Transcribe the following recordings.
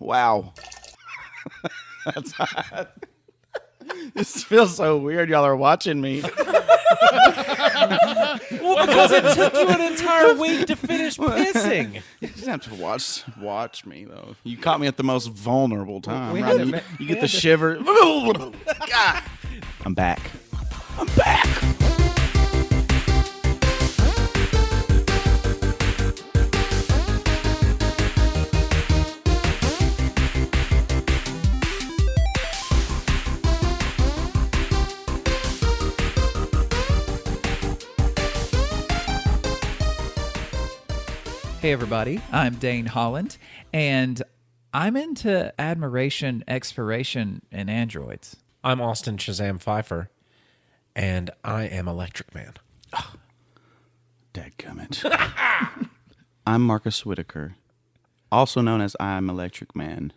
Wow. This feels so weird. Y'all are watching me. Well, because it took you an entire week to finish pissing. You just have to watch me, though. You caught me at the most vulnerable time. Right? You get the shiver. God. I'm back. I'm back. Hey everybody, I'm Dane Holland, and I'm into admiration, exploration, and androids. I'm Austin Shazam Pfeiffer, and I am Electric Man. Dadgummit. I'm Marcus Whitaker, also known as I'm Electric Man.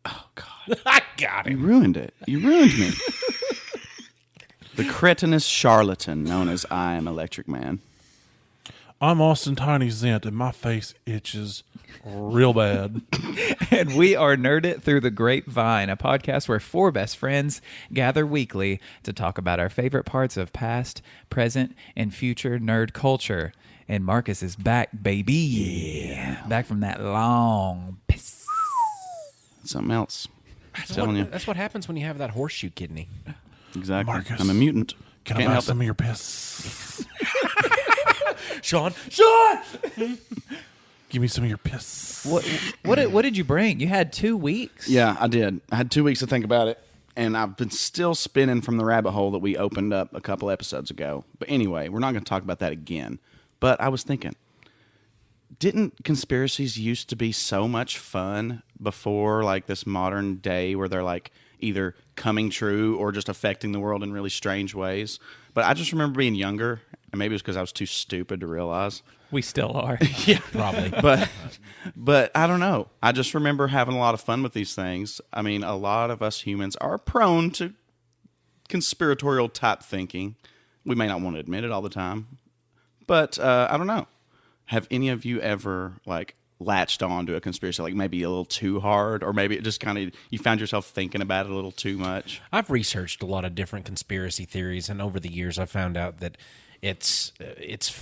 Oh, God. I got You him. ruined it. You ruined me. The cretinous charlatan known as I am Electric Man. I'm Austin Tiny Zent, and my face itches real bad. And we are Nerd It Through the Grapevine, a podcast where four best friends gather weekly to talk about our favorite parts of past, present, and future nerd culture. And Marcus is back, baby. Yeah. Back from that long piss. Something else. Telling you. That's what happens when you have that horseshoe kidney. Exactly. Marcus, I'm a mutant. Can Can't I buy help some it. of your piss? Sean! Give me some of your piss. What did you bring? You had 2 weeks. Yeah, I did. I had 2 weeks to think about it, and I've been still spinning from the rabbit hole that we opened up a couple episodes ago. But anyway, we're not going to talk about that again. But I was thinking, didn't conspiracies used to be so much fun before, like, this modern day where they're, like, either coming true or just affecting the world in really strange ways? But I just remember being younger, and maybe it was because I was too stupid to realize. We still are. Yeah, Probably. But I don't know. I just remember having a lot of fun with these things. I mean, a lot of us humans are prone to conspiratorial type thinking. We may not want to admit it all the time, but I don't know. Have any of you ever like latched on to a conspiracy, like maybe a little too hard, or maybe it just kind of you found yourself thinking about it a little too much? I've researched a lot of different conspiracy theories, and over the years I've found out that it's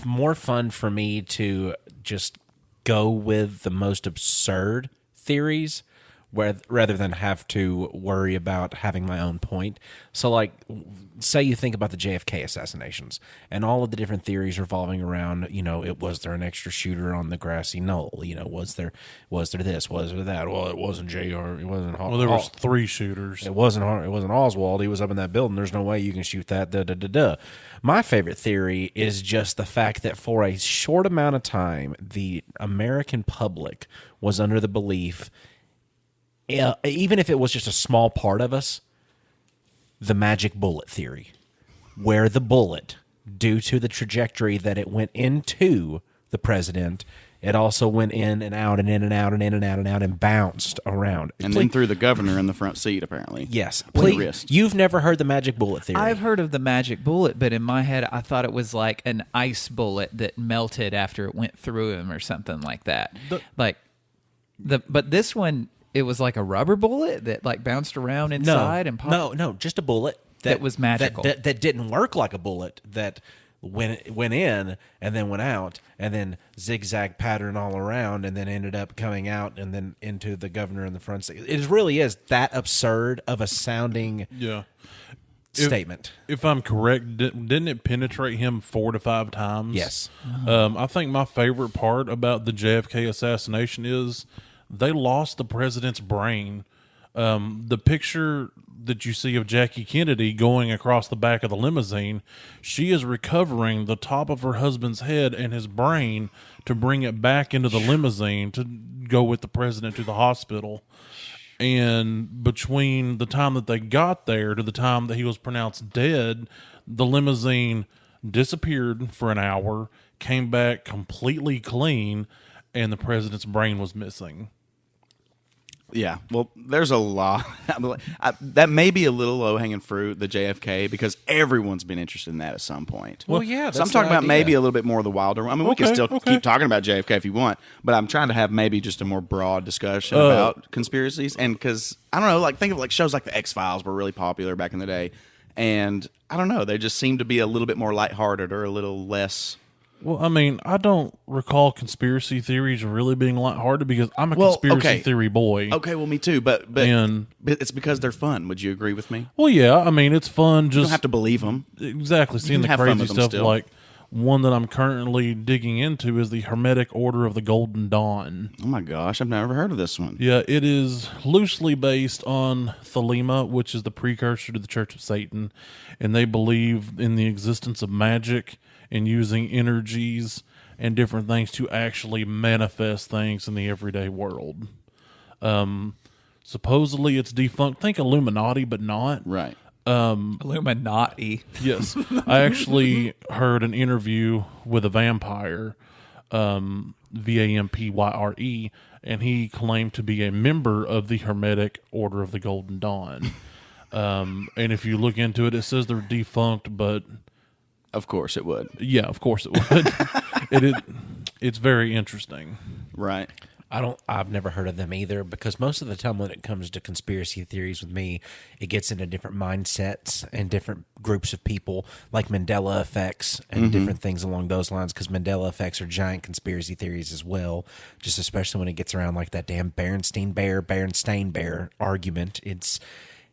more fun for me to just go with the most absurd theories rather than have to worry about having my own point. So, like, say you think about the JFK assassinations and all of the different theories revolving around, was there an extra shooter on the grassy knoll? Was there this? Was there that? Well, it wasn't JR. It wasn't. Well, there was 3 shooters. It wasn't Oswald. He was up in that building. There's no way you can shoot that. My favorite theory is just the fact that for a short amount of time, the American public was under the belief, even if it was just a small part of us, the magic bullet theory, where the bullet, due to the trajectory that it went into the president, it also went in and out and in and out and in and out and out and bounced around. And then threw the governor in the front seat, apparently. Yes. With a Please, wrist. you've never heard the magic bullet theory. I've heard of the magic bullet, but in my head, I thought it was like an ice bullet that melted after it went through him or something like that. But this one, it was like a rubber bullet that like bounced around inside and popped. No, just a bullet That was magical. That didn't work like a bullet. That went in and then went out and then zigzag pattern all around and then ended up coming out and then into the governor in the front seat. It really is that absurd of a sounding statement. If I'm correct, didn't it penetrate him 4 to 5 times? Yes. I think my favorite part about the JFK assassination is they lost the president's brain. The picture that you see of Jackie Kennedy going across the back of the limousine, she is recovering the top of her husband's head and his brain to bring it back into the limousine to go with the president to the hospital. And between the time that they got there to the time that he was pronounced dead, the limousine disappeared for an hour, came back completely clean, and the president's brain was missing. Yeah, well, there's a lot. That may be a little low-hanging fruit, the JFK, because everyone's been interested in that at some point. Well, yeah, so that's I'm talking the about idea. maybe a little bit more of the wilder one. I mean, we can Okay, still okay. keep talking about JFK if you want, but I'm trying to have maybe just a more broad discussion about conspiracies. And because, I don't know, like think of like shows like The X-Files were really popular back in the day. And I don't know, they just seem to be a little bit more lighthearted or a little less... Well, I mean, I don't recall conspiracy theories really being lighthearted because I'm a conspiracy theory boy. Okay, well, me too, but it's because they're fun. Would you agree with me? Well, yeah, I mean, it's fun. You Just don't have to believe them. exactly seeing can the have fun crazy with them stuff. still. Like one that I'm currently digging into is the Hermetic Order of the Golden Dawn. Oh my gosh, I've never heard of this one. Yeah, it is loosely based on Thelema, which is the precursor to the Church of Satan, and they believe in the existence of magic and using energies and different things to actually manifest things in the everyday world. Supposedly it's defunct. Think Illuminati, but not. Right. Illuminati. Yes. I actually heard an interview with a vampire, Vampyre, and he claimed to be a member of the Hermetic Order of the Golden Dawn. And if you look into it, it says they're defunct, but Of course it would. yeah, of course it would. It's very interesting. Right. I've never heard of them either, because most of the time when it comes to conspiracy theories with me, it gets into different mindsets and different groups of people, like Mandela effects and different things along those lines, because Mandela effects are giant conspiracy theories as well, just especially when it gets around like that damn Berenstain Bear argument.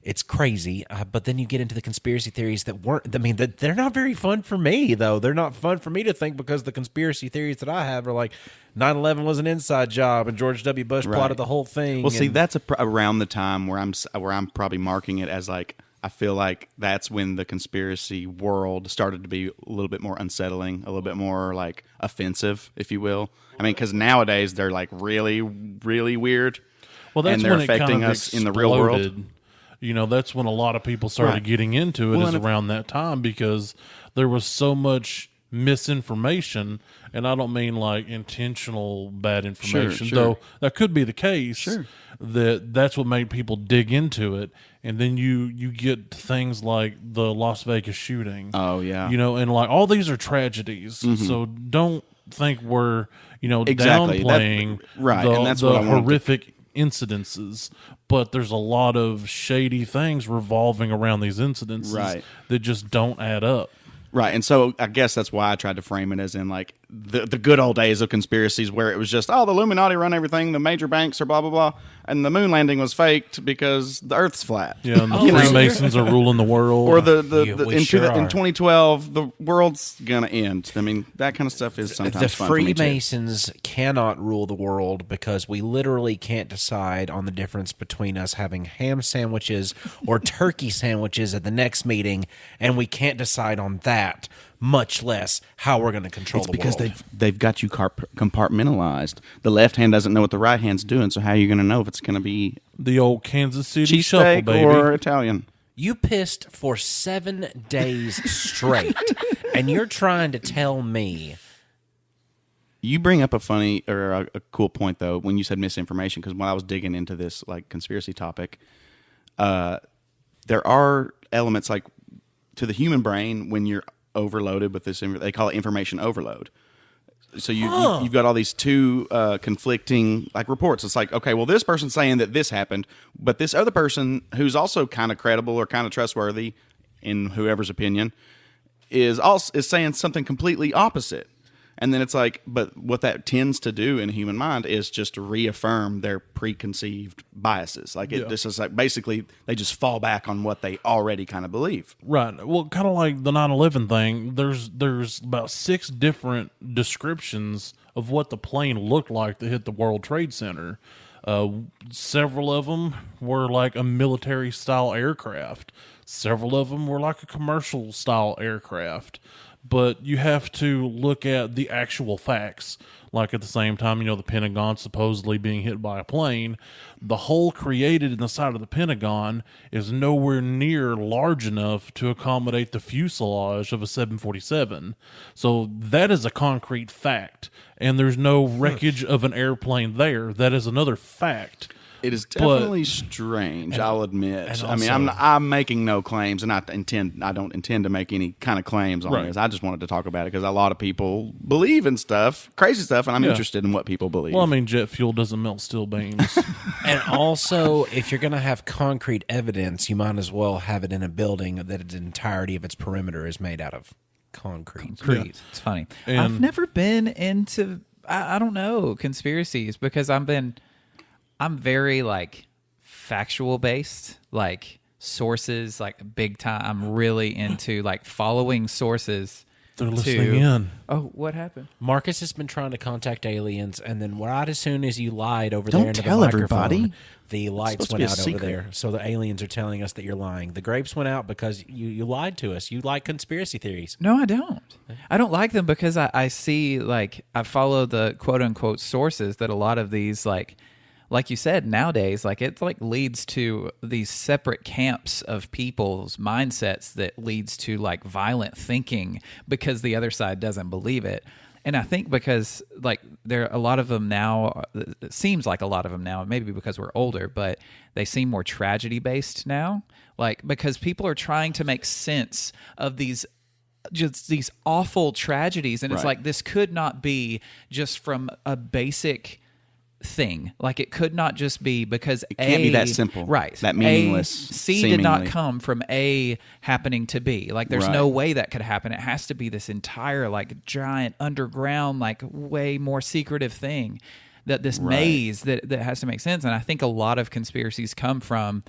It's crazy, but then you get into the conspiracy theories that they're not very fun for me, though. They're not fun for me to think, because the conspiracy theories that I have are like 9/11 was an inside job and George W. Bush plotted the whole thing. Well, see, that's around the time where I'm probably marking it as like, I feel like that's when the conspiracy world started to be a little bit more unsettling, a little bit more like offensive, if you will. I mean, because nowadays they're like really, really weird. Well, that's and they're when it affecting kind of us in the real world. exploded. You know, that's when a lot of people started Right. getting into it, Well, is and if- around that time, because there was so much misinformation, and I don't mean like intentional bad information, sure. though that could be the case. Sure. That's what made people dig into it, and then you get things like the Las Vegas shooting. Oh, yeah. You know, and like all these are tragedies, so don't think we're Exactly. downplaying Right, the, and that's the what I wanted to- horrific incidences, but there's a lot of shady things revolving around these incidences Right. that just don't add up. Right, and so I guess that's why I tried to frame it as in like the good old days of conspiracies, where it was just, oh, the Illuminati run everything, the major banks are blah blah blah, and the moon landing was faked because the Earth's flat. Yeah, and the You know? Freemasons are ruling the world. Or We in 2012 the world's gonna end. I mean, that kind of stuff is sometimes The fun for me too. Freemasons cannot rule the world, because we literally can't decide on the difference between us having ham sandwiches or turkey sandwiches at the next meeting, and we can't decide on that, much less how we're going to control It's the because world. they've got you compartmentalized. The left hand doesn't know what the right hand's doing, so how are you going to know if it's going to be the old Kansas City shuffle, cheesesteak baby. or Italian? You pissed for 7 days straight, and you're trying to tell me. You bring up a funny or a cool point though when you said misinformation, because when I was digging into this like conspiracy topic, there are elements like to the human brain when you're overloaded with this. They call it information overload. So you've got all these two conflicting like reports. It's like, okay, well, this person's saying that this happened, but this other person who's also kind of credible or kind of trustworthy in whoever's opinion is saying something completely opposite. And then it's like, but what that tends to do in the human mind is just to reaffirm their preconceived biases. Like this is like basically they just fall back on what they already kind of believe. Right. Well, kind of like the 9/11 thing. There's about 6 different descriptions of what the plane looked like that hit the World Trade Center. Several of them were like a military style aircraft. Several of them were like a commercial style aircraft. But you have to look at the actual facts. Like at the same time, the Pentagon supposedly being hit by a plane. The hole created in the side of the Pentagon is nowhere near large enough to accommodate the fuselage of a 747. So that is a concrete fact. And there's no wreckage of an airplane there. That is another fact. It is definitely strange. I'll admit. and I mean, also- I'm making no claims, and I don't intend to make any kind of claims on Right. this. I just wanted to talk about it because a lot of people believe in stuff, crazy stuff, and I'm interested in what people believe. Well, I mean, jet fuel doesn't melt steel beams. And also, if you're going to have concrete evidence, you might as well have it in a building that the entirety of its perimeter is made out of concrete. Creed. It's funny. And- I've never been into I don't know conspiracies because I'm very like factual based, like sources, like big time. I'm really into like following sources. They're listening in. Oh, what happened? Marcus has been trying to contact aliens, and then right as soon as you lied over Don't there into tell the microphone, everybody. the lights supposed to went be a out over secret. there. So the aliens are telling us that you're lying. The grapes went out because you lied to us. You like conspiracy theories. No, I don't. I don't like them because I see like I follow the quote unquote sources that a lot of these like you said nowadays like it like leads to these separate camps of people's mindsets that leads to like violent thinking because the other side doesn't believe it. And I think because like there are a lot of them now, it seems like a lot of them now, maybe because we're older, but they seem more tragedy based now. Like because people are trying to make sense of these just these awful tragedies, and it's Right. like this could not be just from a basic thing. Like it could not just be because it can't be that simple. right? That meaningless, C did not seemingly. come from A happening to B. Like there's Right. no way that could happen. It has to be this entire like giant underground, like way more secretive thing. That this maze that has to make sense. And I think a lot of conspiracies come from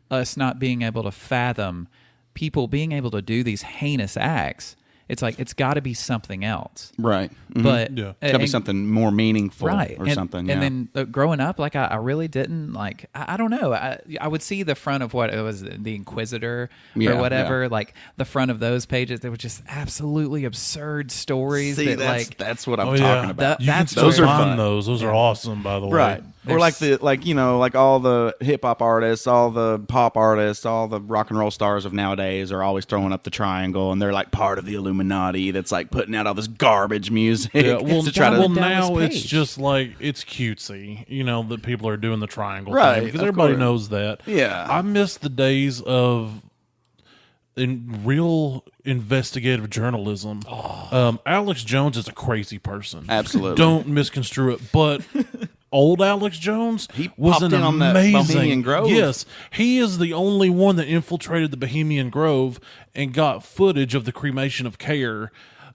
us not being able to fathom people being able to do these heinous acts. It's like it's got to be something else. Right. Mhm. But Yeah. It's got to be and- something more meaningful right or and, something. and yeah. then growing up like I really didn't like I don't know I would see the front of what it was the Inquisitor Yeah, or whatever yeah. like the front of those pages they were just absolutely absurd stories See, that that's, like that's what I'm Oh, talking yeah. about. You can that's still those are find fun. those. Those are awesome, by the way. Right. Or like like all the hip hop artists, all the pop artists, all the rock and roll stars of nowadays are always throwing up the triangle, and they're like part of the Illuminati that's like putting out all this garbage music Yeah, well, to try to. well Dallas now it's Page. just like it's cutesy, that people are doing the triangle Right, thing because of everybody course. knows that. Yeah. I miss the days of real investigative journalism. Alex Jones is a crazy person. Absolutely. Don't misconstrue it, but old Alex Jones was popped an in on that amazing. Bohemian Grove. Yes, he is the only one that infiltrated the Bohemian Grove and got footage of the cremation of Care.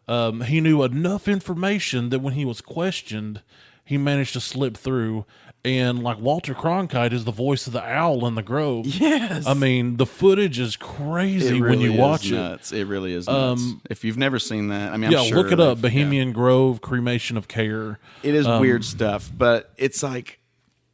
He knew enough information that when he was questioned, he managed to slip through. And like Walter Cronkite is the voice of the owl in the Grove. Yes. I mean, the footage is crazy when you watch it. nuts. It really is nuts. If you've never seen that, I mean, Yeah, I'm sure look it up. that- yeah. Bohemian Grove, cremation of Care. It is weird stuff, but it's like,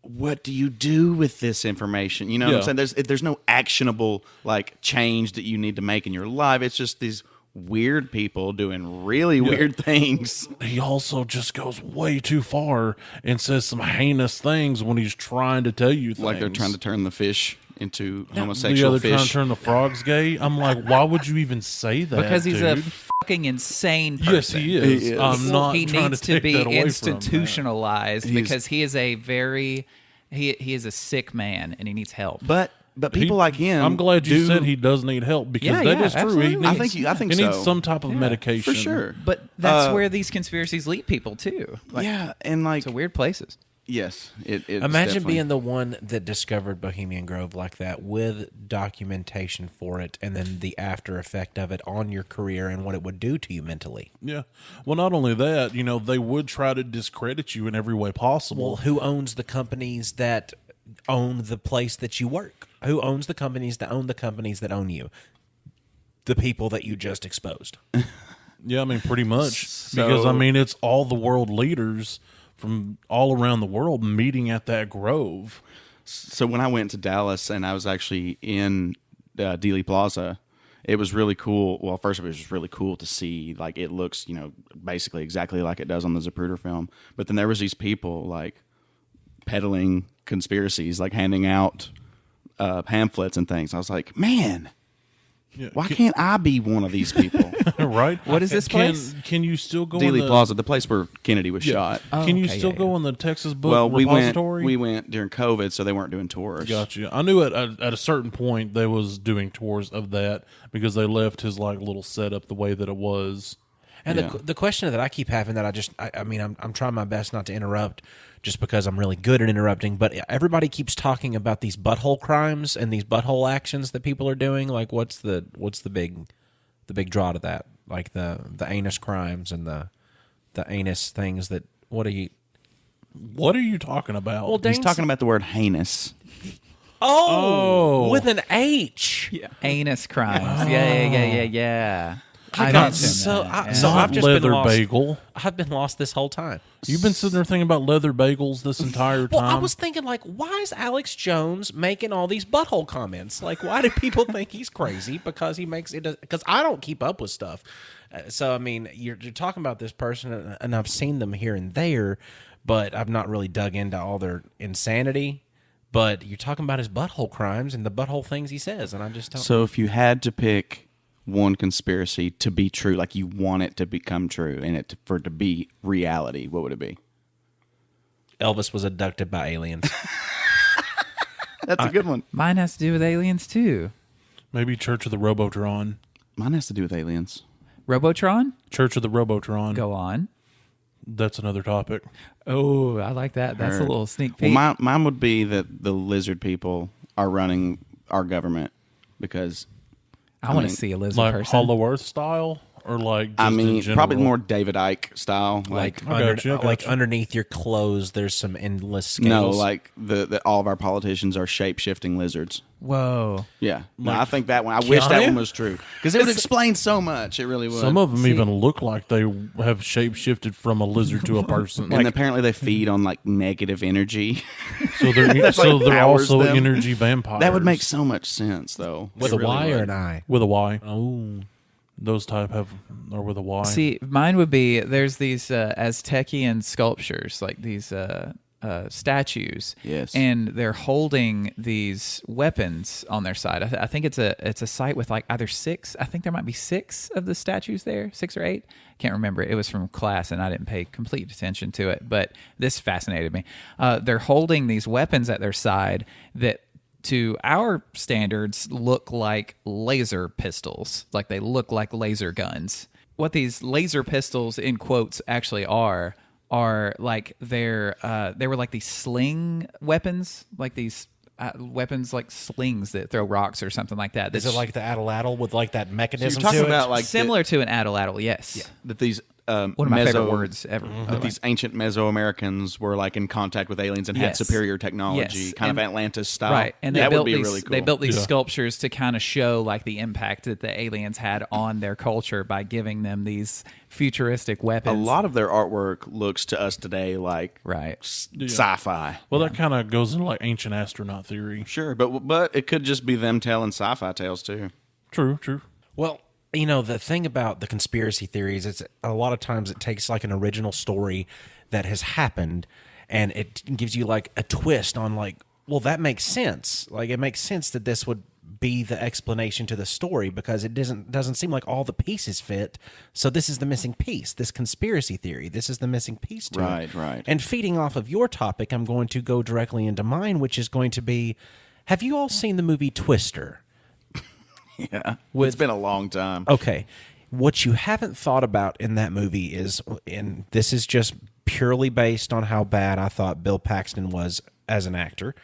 what do you do with this information? You know what I'm Yeah. saying? There's no actionable like change that you need to make in your life. It's just these weird people doing really weird things. He also just goes way too far and says some heinous things when he's trying to tell you things. Like they're trying to turn the fish into the homosexual other trying to fish. turn the frogs gay. I'm like, why would you even say that? because he's a dude? fucking insane person. Yes, he is. He is. I'm not he trying needs to take be that away from him. institutionalized because he is a very he is a sick man and he needs help. But people like him. I'm glad you do- said he does need help because Yeah, that yeah, is true. absolutely. He needs, I think he needs so. some type of medication for sure. But that's where these conspiracies lead people to. Like, Yeah, and like to weird places. yes, it's Imagine definitely- being the one that discovered Bohemian Grove like that with documentation for it and then the after effect of it on your career and what it would do to you mentally. Yeah. Well, not only that, they would try to discredit you in every way possible. Well, who owns the companies that own the place that you work? Who owns the companies that own the companies that own you? The people that you just exposed. Yeah, I mean, pretty much. So- Because, I mean, it's all the world leaders from all around the world meeting at that grove. So when I went to Dallas and I was actually in Dealey Plaza, it was really cool. Well, first of all, it was just really cool to see. Like it looks, basically exactly like it does on the Zapruder film. But then there was these people like peddling conspiracies, like handing out pamphlets and things. I was like, man, Why can't I be one of these people? Right? What is this place? Can you still go Dealey in Plaza, the place where Kennedy was shot. Can you okay, still yeah, go in the Texas book Well, repository? we went during COVID, so they weren't doing tours. Gotcha. I knew at a certain point they was doing tours of that because they left his like little setup the way that it was. And Yeah. the question that I keep having that I mean, I'm trying my best not to interrupt just because I'm really good at interrupting, but everybody keeps talking about these butthole crimes and these butthole actions that people are doing. Like, what's the big draw to that? Like the anus crimes and the anus things that, what are you talking about? Well, He's talking about the word heinous. with an H. Yeah. Anus crimes. Yeah. I got mentioned so that, yeah. so I've just leather been lost. bagel. I've been lost this whole time. You've been sitting there thinking about leather bagels this entire time. Well, I was thinking, like, why is Alex Jones making all these butthole comments? Like, why do people think he's crazy? Because he makes it. Because I don't keep up with stuff. So, I mean, you're talking about this person, and I've seen them here and there, but I've not really dug into all their insanity. But you're talking about his butthole crimes and the butthole things he says, and I just don't. So if you had to pick one conspiracy to be true, like you want it to become true and for it to be reality, what would it be? Elvis was abducted by aliens. That's a good one. Mine has to do with aliens too. Maybe Church of the Robotron. Mine has to do with aliens. Robotron? Church of the Robotron. Go on. That's another topic. Oh, I like that. That's a little sneak peek. Well, mine would be that the lizard people are running our government because I want to mean, see a lizard Like person. Hollow Earth style? Or like just I in mean, general? probably more David Icke style. Like, I got you. underneath your clothes, there's some endless scales. no, like the all of our politicians are shape shifting lizards. Whoa. Yeah, no, I think that one. I wish that Keanu? one was true because it would explain so much. It really would. Some of them even look like they have shape shifted from a lizard to a person. and apparently they feed on like negative energy. So they're like powers also them. energy vampires. That would make so much sense, though. with It a really Y or would. an I. with a Y. Oh, Those type are with a Y. See, mine would be there's these Aztecian sculptures, like these statues. Yes. And they're holding these weapons on their side. I think it's a site with like either six. I think there might be six of the statues there, 6 or 8. Can't remember. It was from class, and I didn't pay complete attention to it. But this fascinated me. They're holding these weapons at their side that, to our standards, look like laser pistols. Like they look like laser guns. What these laser pistols, in quotes, actually are like they were like these sling weapons, like these weapons like slings that throw rocks or something like that. is it like the Atlatl with like that mechanism talking to it? about like similar to an Atlatl? Yes. that these One of my favorite words ever. that these ancient Mesoamericans were like in contact with aliens and had Yes. superior technology, Yes. kind of And- Atlantis style. Right, and they that built would be these. really cool. They built these Yeah. sculptures to kind of show like the impact that the aliens had on their culture by giving them these futuristic a weapons. lot of their artwork looks to us today like Right. sci-fi. Well, that kind of goes into like ancient astronaut theory. Sure, but it could just be them telling sci-fi tales too. True. Well, you know, the thing about the conspiracy theories, it's a lot of times it takes like an original story that has happened and it gives you like a twist on like, well, that makes sense. Like it makes sense that this would be the explanation to the story because it doesn't seem like all the pieces fit. So this is the missing piece, this conspiracy theory. This is the missing piece to it. Right. And feeding off of your topic, I'm going to go directly into mine, which is going to be, have you all seen the movie Twister? Yeah, it's been a long time. Okay. What you haven't thought about in that movie is, and this is just purely based on how bad I thought Bill Paxton was as an actor.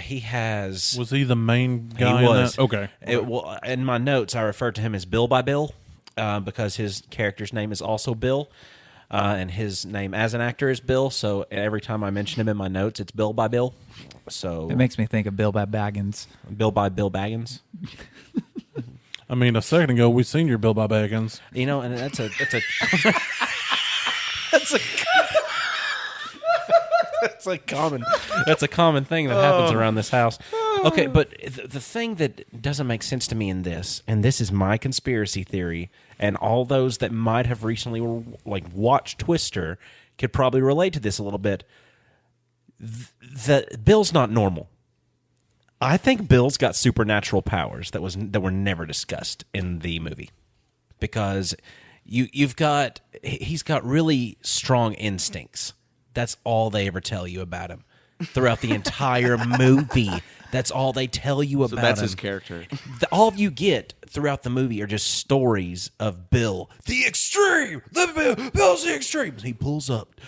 He has. Was he the main He guy? was. In that? Okay. Well, in my notes, I refer to him as Bill by Bill because his character's name is also Bill. And his name as an actor is Bill. So every time I mention him in my notes, it's Bill by Bill. So It makes me think of Bill by Baggins. Bill by Bill Baggins. I mean, a second ago we seen your Bill by Baggins. You know, and that's a that's a common thing that happens around this house. Okay, but the thing that doesn't make sense to me in this, and this is my conspiracy theory, and all those that might have recently like watched Twister could probably relate to this a little bit. That Bill's not normal. I think Bill's got supernatural powers that were never discussed in the movie, because he's got really strong instincts. That's all they ever tell you about him throughout the entire movie. That's all they tell you about him. That's his character. All you get throughout the movie are just stories of Bill, the extreme. Bill's the extreme. He pulls up,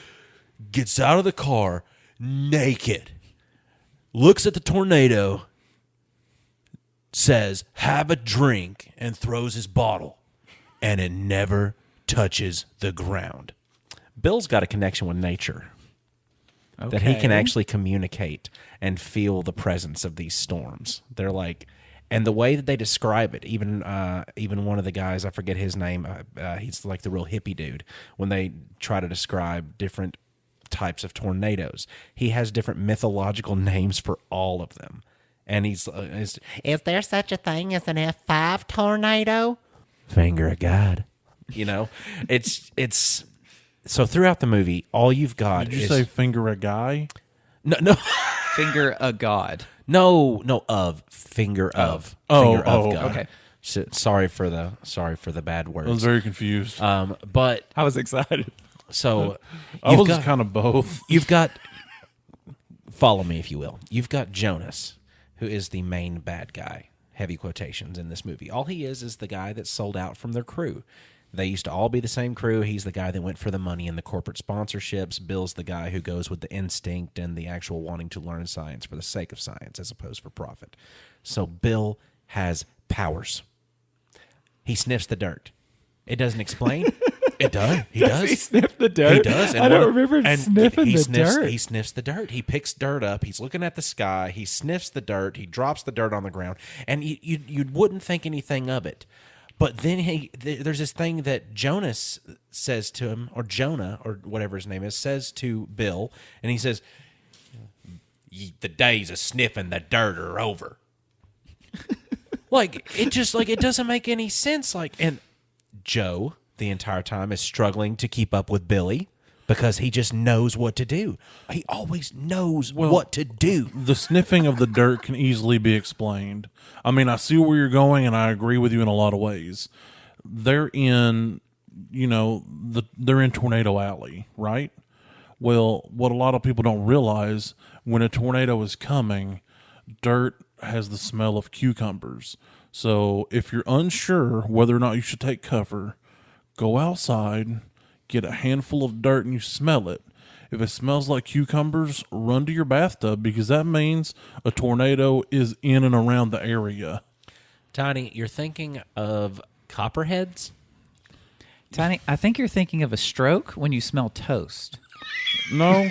gets out of the car naked, looks at the tornado, says, "Have a drink," and throws his bottle, and it never touches the ground. Bill's got a connection with nature. Okay. That he can actually communicate and feel the presence of these storms. They're like, and the way that they describe it, even one of the guys, I forget his name, he's like the real hippie dude. When they try to describe different types of tornadoes, he has different mythological names for all of them. And is there such a thing as an F5 tornado? Finger of God. You know, it's. So throughout the movie, all you've got is... Did you say finger a guy? No. Finger a god. No, of. Finger of. Finger of God. Okay. So, sorry for the bad words. I was very confused. But... I was excited. So... I was kind of both. You've got... Follow me, if you will. You've got Jonas, who is the main bad guy, heavy quotations, in this movie. All he is the guy that sold out from their crew. They used to all be the same crew. He's the guy that went for the money and the corporate sponsorships. Bill's the guy who goes with the instinct and the actual wanting to learn science for the sake of science as opposed for profit. So Bill has powers. He sniffs the dirt. It doesn't explain. It does. He does. He sniffed the dirt? He does. And I don't remember him sniffing the dirt. He sniffs the dirt. He picks dirt up. He's looking at the sky. He sniffs the dirt. He drops the dirt on the ground. And you wouldn't think anything of it. But then there's this thing that Jonas says to him, or Jonah, or whatever his name is, says to Bill, and he says, "The days of sniffing the dirt are over." It doesn't make any sense. And Joe, the entire time, is struggling to keep up with Billy because he just knows what to do. He always knows what to do. The sniffing of the dirt can easily be explained. I mean, I see where you're going, and I agree with you in a lot of ways. They're in, they're in Tornado Alley, right? Well, what a lot of people don't realize, when a tornado is coming, dirt has the smell of cucumbers. So if you're unsure whether or not you should take cover, go outside, get a handful of dirt, and you smell it. If it smells like cucumbers, run to your bathtub, because that means a tornado is in and around the area. Tiny, you're thinking of copperheads? Tiny, I think you're thinking of a stroke when you smell toast. No.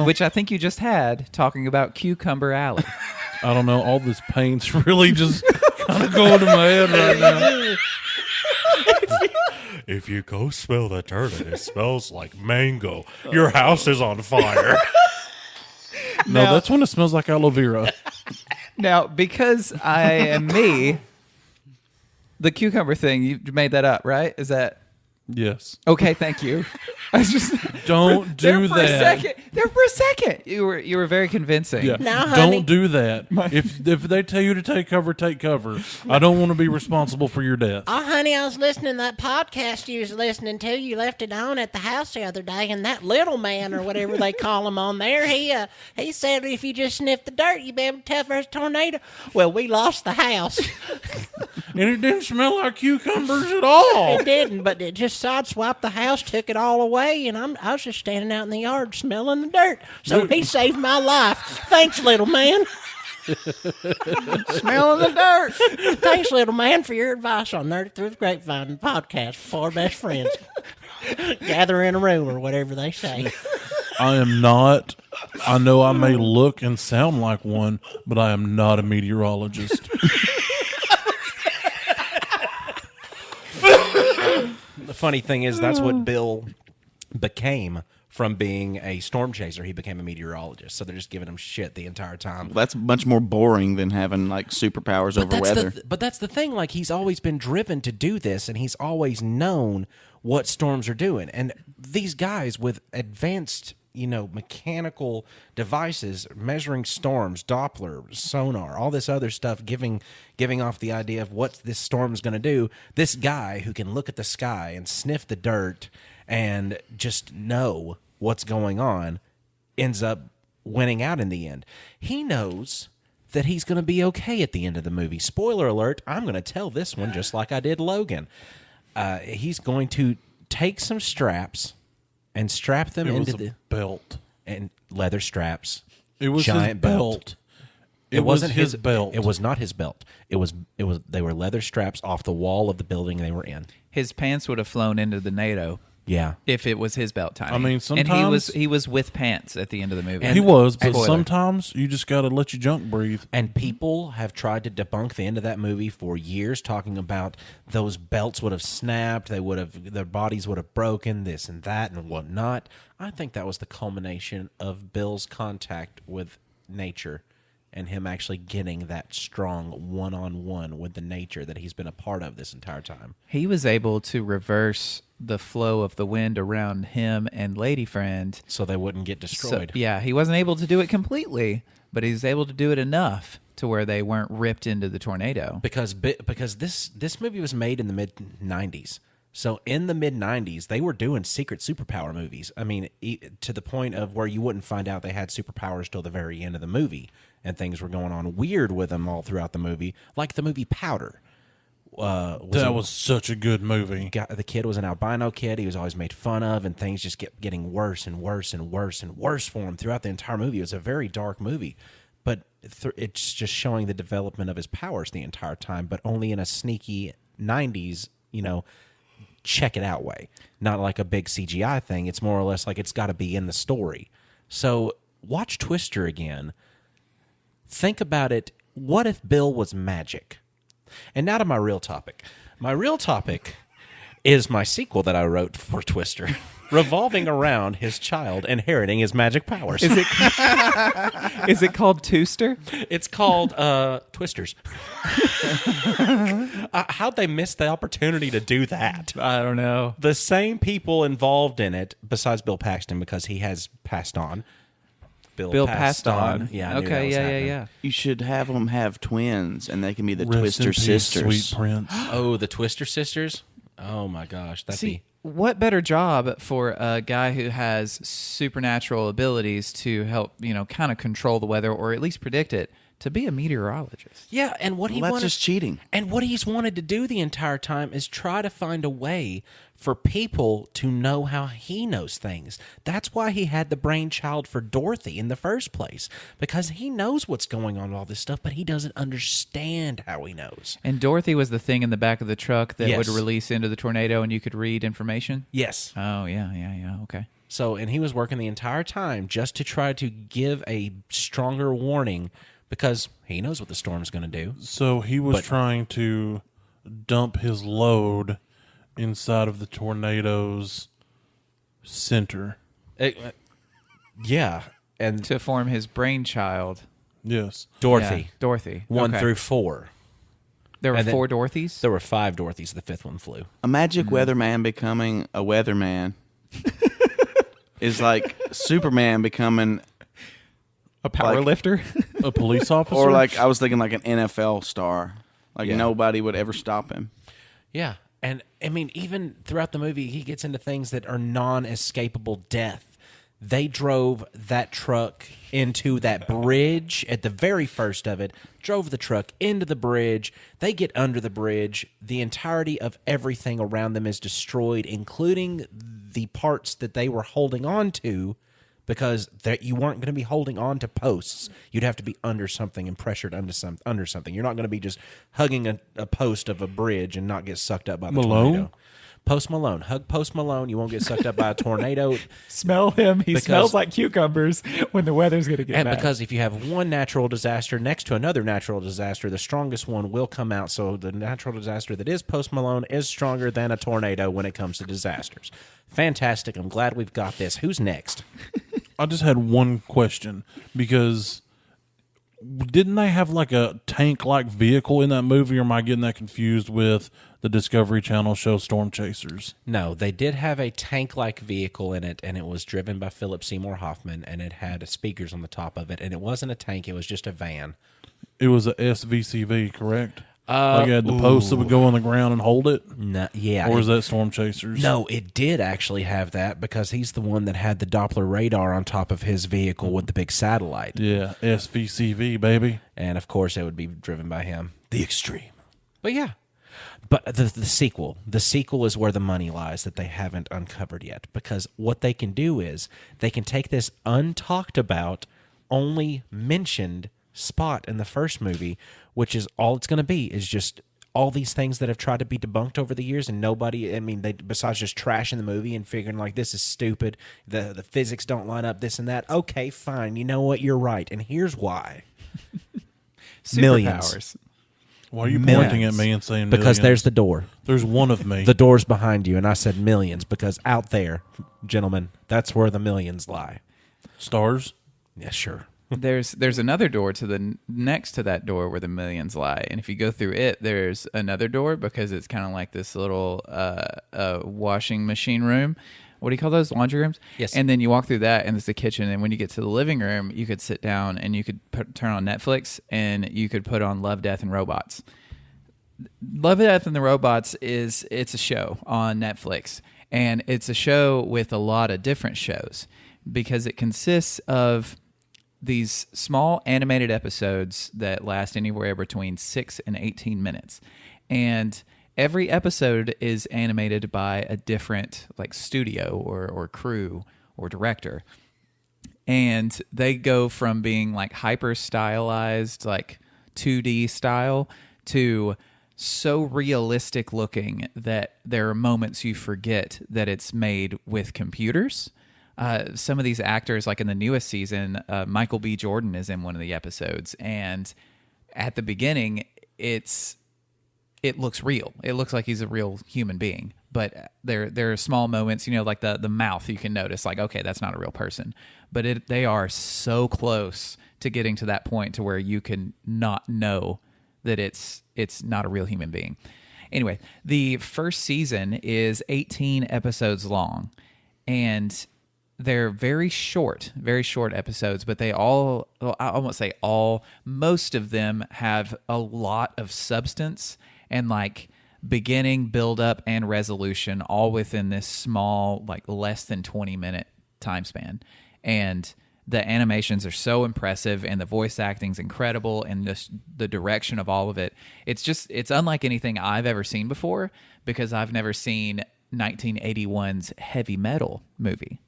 Which I think you just had talking about Cucumber Alley. I don't know. All this paint's really just kind of going to my head right now. If you go smell the dirt and it smells like mango, your house is on fire. No, that's when it smells like aloe vera. Now, because I am me, the cucumber thing, you made that up, right? Is that... Yes. Okay, thank you. I was just don't do that. There for a second. You were very convincing. Yeah. Now, honey. Don't do that. If they tell you to take cover, take cover. I don't want to be responsible for your death. Oh, honey, I was listening to that podcast you was listening to. You left it on at the house the other day, and that little man, or whatever they call him on there, he said if you just sniff the dirt, you'd be able to tell if there's a tornado. Well, we lost the house. And it didn't smell like cucumbers at all. It didn't, but it just sideswiped the house, took it all away, and I was just standing out in the yard smelling the dirt. So he saved my life. Thanks, little man. Smelling the dirt. Thanks, little man, for your advice on Nerd Through the Grapevine podcast for our best friends. Gather in a room, or whatever they say. I am not. I know I may look and sound like one, but I am not a meteorologist. The funny thing is, that's what Bill became from being a storm chaser. He became a meteorologist. So they're just giving him shit the entire time. That's much more boring than having like superpowers over weather. But that's the thing. Like, he's always been driven to do this, and he's always known what storms are doing. And these guys with advanced mechanical devices measuring storms, Doppler, sonar, all this other stuff, giving off the idea of what this storm's going to do. This guy who can look at the sky and sniff the dirt and just know what's going on ends up winning out in the end. He knows that he's going to be okay at the end of the movie. Spoiler alert, I'm going to tell this one just like I did Logan. He's going to take some straps and strap them into the belt and leather straps. It was giant his belt. It wasn't his belt. It was not his belt. It was. They were leather straps off the wall of the building they were in. His pants would have flown into the NATO. Yeah. If it was his belt time. I mean, and sometimes- he was with pants at the end of the movie. He was, but Spoiler. sometimes you just got to let your junk breathe. And people have tried to debunk the end of that movie for years, talking about those belts would have snapped, their bodies would have broken, this and that and whatnot. I think that was the culmination of Bill's contact with nature and him actually getting that strong one-on-one with the nature that he's been a part of this entire time. He was able to reverse the flow of the wind around him and Lady Friend. So they wouldn't get destroyed. So, yeah, he wasn't able to do it completely, but he was able to do it enough to where they weren't ripped into the tornado. Because this movie was made in the mid-'90s. So in the mid-'90s, they were doing secret superpower movies. I mean, to the point of where you wouldn't find out they had superpowers till the very end of the movie, and things were going on weird with them all throughout the movie, like the movie Powder. That was such a good movie. The kid was an albino kid. He was always made fun of, and things just kept getting worse and worse and worse and worse for him throughout the entire movie. It was a very dark movie, but it's just showing the development of his powers the entire time, but only in a sneaky 90s, check it out way. Not like a big CGI thing. It's more or less like it's got to be in the story. So watch Twister again. Think about it. What if Bill was magic? And now to my real topic. My real topic is my sequel that I wrote for Twister, revolving around his child inheriting his magic powers. Is it called Tooster? It's called Twisters. How'd they miss the opportunity to do that? I don't know. The same people involved in it, besides Bill Paxton, because he has passed on. Bill passed on. Yeah. I knew that Okay. was Yeah. happening. Yeah. You should have them have twins, and they can be the Rest in Twister peace, sisters. Sweet Prince. Oh, the Twister sisters. Oh my gosh, that'd See, be. what better job for a guy who has supernatural abilities to help, kind of control the weather or at least predict it, to be a meteorologist? Yeah, and what he Well, that's wanted, just cheating. And what he's wanted to do the entire time is try to find a way for people to know how he knows things. That's why he had the brainchild for Dorothy in the first place, because he knows what's going on with all this stuff, but he doesn't understand how he knows. And Dorothy was the thing in the back of the truck that Yes. would release into the tornado and you could read information? Yes. Oh, yeah. Okay. So, and he was working the entire time just to try to give a stronger warning, because he knows what the storm's going to do. So he was trying to dump his load inside of the tornado's center. Yeah, and To form his brainchild. Yes. Dorothy, Yeah, Dorothy. 1 Okay. through 4. There were and then- 4 Dorothys? There were 5 Dorothys. The 5th one flew. A magic weatherman becoming a weatherman is like Superman becoming, A power like- lifter? A police officer? or like I was thinking like an NFL star. Like Yeah. nobody would ever stop him. Yeah, and I mean, even throughout the movie, he gets into things that are non-escapable death. They drove that truck into that bridge at the very first of it, drove the truck into the bridge. They get under the bridge. The entirety of everything around them is destroyed, including the parts that they were holding on to, because you weren't going to be holding on to posts. You'd have to be under something and pressured under something. You're not going to be just hugging a post of a bridge and not get sucked up by the Malone? tornado. Post Malone. Hug Post Malone. You won't get sucked up by a tornado. Smell him. He Because- smells like cucumbers when the weather's going to get And bad. because if you have one natural disaster next to another natural disaster, the strongest one will come out. So the natural disaster that is Post Malone is stronger than a tornado when it comes to disasters. Fantastic. I'm glad we've got this. Who's next? I just had one question, because didn't they have like a tank-like vehicle in that movie, or am I getting that confused with the Discovery Channel show Storm Chasers. No, they did have a tank-like vehicle in it, and it was driven by Philip Seymour Hoffman, and it had speakers on the top of it, and it wasn't a tank; it was just a van. It was a SVCV, correct? Like it had the posts that would go on the ground and hold it? No, yeah. Or is that Storm Chasers? No, it did actually have that because he's the one that had the Doppler radar on top of his vehicle with the big satellite. Yeah, SVCV, baby. And, of course, it would be driven by him. The Extreme. But, yeah. But the sequel is where the money lies that they haven't uncovered yet. Because what they can do is they can take this untalked about, only mentioned spot in the first movie, which is all it's going to be, is just all these things that have tried to be debunked over the years, and nobody, I mean, they besides just trashing the movie and figuring like this is stupid, the physics don't line up, this and that. Okay, fine, you know what, you're right, and here's why. Millions. Superpowers. Why are you Millions. pointing at me and saying Because millions? there's the door. There's one of me. The door's behind you, and I said millions because out there, gentlemen, that's where the millions lie. Stars? Yeah, sure. There's another door to the next to that door where the millions lie, and if you go through it, there's another door because it's kind of like this little washing machine room. What do you call those? Laundry rooms? Yes. And then you walk through that, and it's the kitchen. And when you get to the living room, you could sit down and you could turn on Netflix, and you could put on Love, Death, and Robots. Love, Death, and the Robots it's a show on Netflix, and it's a show with a lot of different shows because it consists of these small animated episodes that last anywhere between 6 and 18 minutes. And every episode is animated by a different like studio or crew or director. And they go from being like hyper stylized, like 2D style, to so realistic looking that there are moments you forget that it's made with computers. Some of these actors, like in the newest season, Michael B. Jordan is in one of the episodes, and at the beginning, it looks real. It looks like he's a real human being, but there are small moments, like the mouth. You can notice, like, okay, that's not a real person, but they are so close to getting to that point to where you can not know that it's not a real human being. Anyway, the first season is 18 episodes long, and they're very short episodes, but they all, well, I won't say all, most of them have a lot of substance and like beginning, build up, and resolution all within this small, like less than 20-minute time span. And the animations are so impressive, and the voice acting's incredible, and just the direction of all of it. It's unlike anything I've ever seen before, because I've never seen 1981's Heavy Metal movie,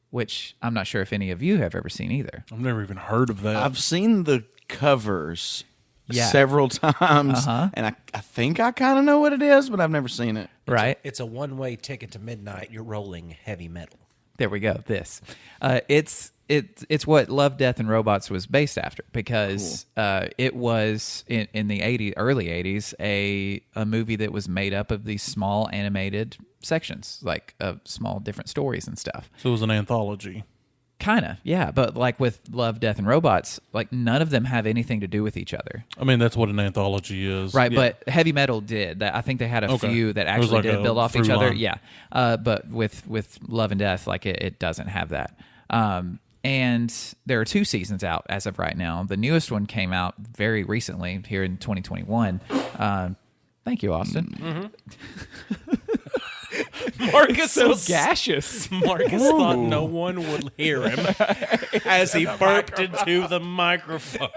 which I'm not sure if any of you have ever seen either. I've never even heard of that. I've seen the covers Yeah. several times, and I think I kind of know what it is, but I've never seen it. Right? It's a one-way ticket to midnight. You're rolling heavy metal. There we go. This. It's what Love, Death, and Robots was based after, because it was in the early 80s a movie that was made up of these small animated sections, like small different stories and stuff. So it was an anthology. Kind of, yeah. But like with Love, Death, and Robots, like none of them have anything to do with each other. I mean, that's what an anthology is. Right, but Heavy Metal did. I think they had a Okay. few that It was actually like did a build off each through other. line. Yeah, but with Love and Death, like it doesn't have that. And there are 2 seasons out as of right now. The newest one came out very recently here in 2021. Thank you, Austin. Marcus So gaseous. Marcus thought no one would hear him as he burped into the microphone.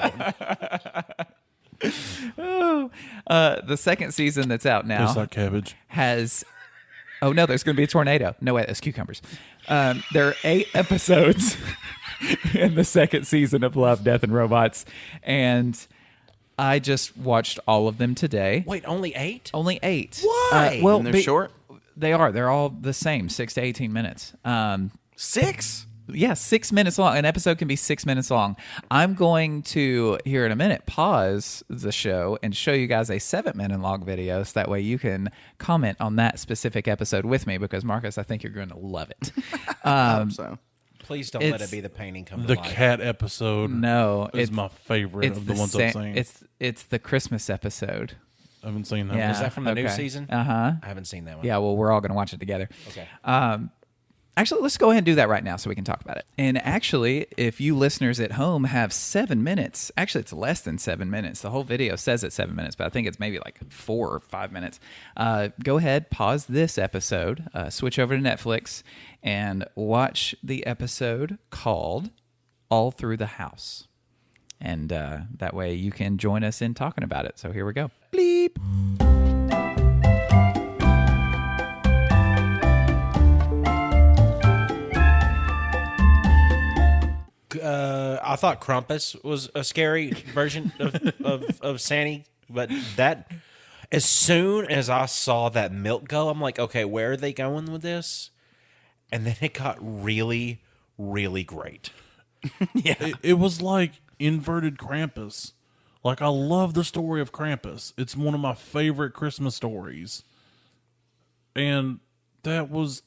The second season that's out now Tastes like cabbage. has. Oh no, there's going to be a tornado. No, wait, that's cucumbers. There are 8 episodes in the second season of Love, Death, and Robots, and I just watched all of them today. Wait, only 8? Only 8. Why? Well, And they're short? They are. They're all the same, 6 to 18 minutes. 6? Yeah, 6 minutes long. An episode can be 6 minutes long. I'm going to, here in a minute, pause the show and show you guys a 7-minute long video, so that way you can comment on that specific episode with me, because, Marcus, I think you're going to love it. So Please don't let It's- it be the painting come The to life. cat episode No, is my favorite of the ones I've seen. It's the Christmas episode. I haven't seen that. Yeah. Is that from the new Okay. season? Uh-huh. I haven't seen that one. Yeah, well, we're all going to watch it together. Okay. Actually, let's go ahead and do that right now so we can talk about it. And actually, if you listeners at home have 7 minutes, actually, it's less than 7 minutes. The whole video says it's 7 minutes, but I think it's maybe like 4 or 5 minutes. Go ahead, pause this episode, switch over to Netflix, and watch the episode called All Through the House. And that way you can join us in talking about it. So here we go. Bleep. I thought Krampus was a scary version of Santa, but that as soon as I saw that milk go, I'm like, okay, where are they going with this? And then it got really, really great. It was like inverted Krampus. Like, I love the story of Krampus. It's one of my favorite Christmas stories. And that was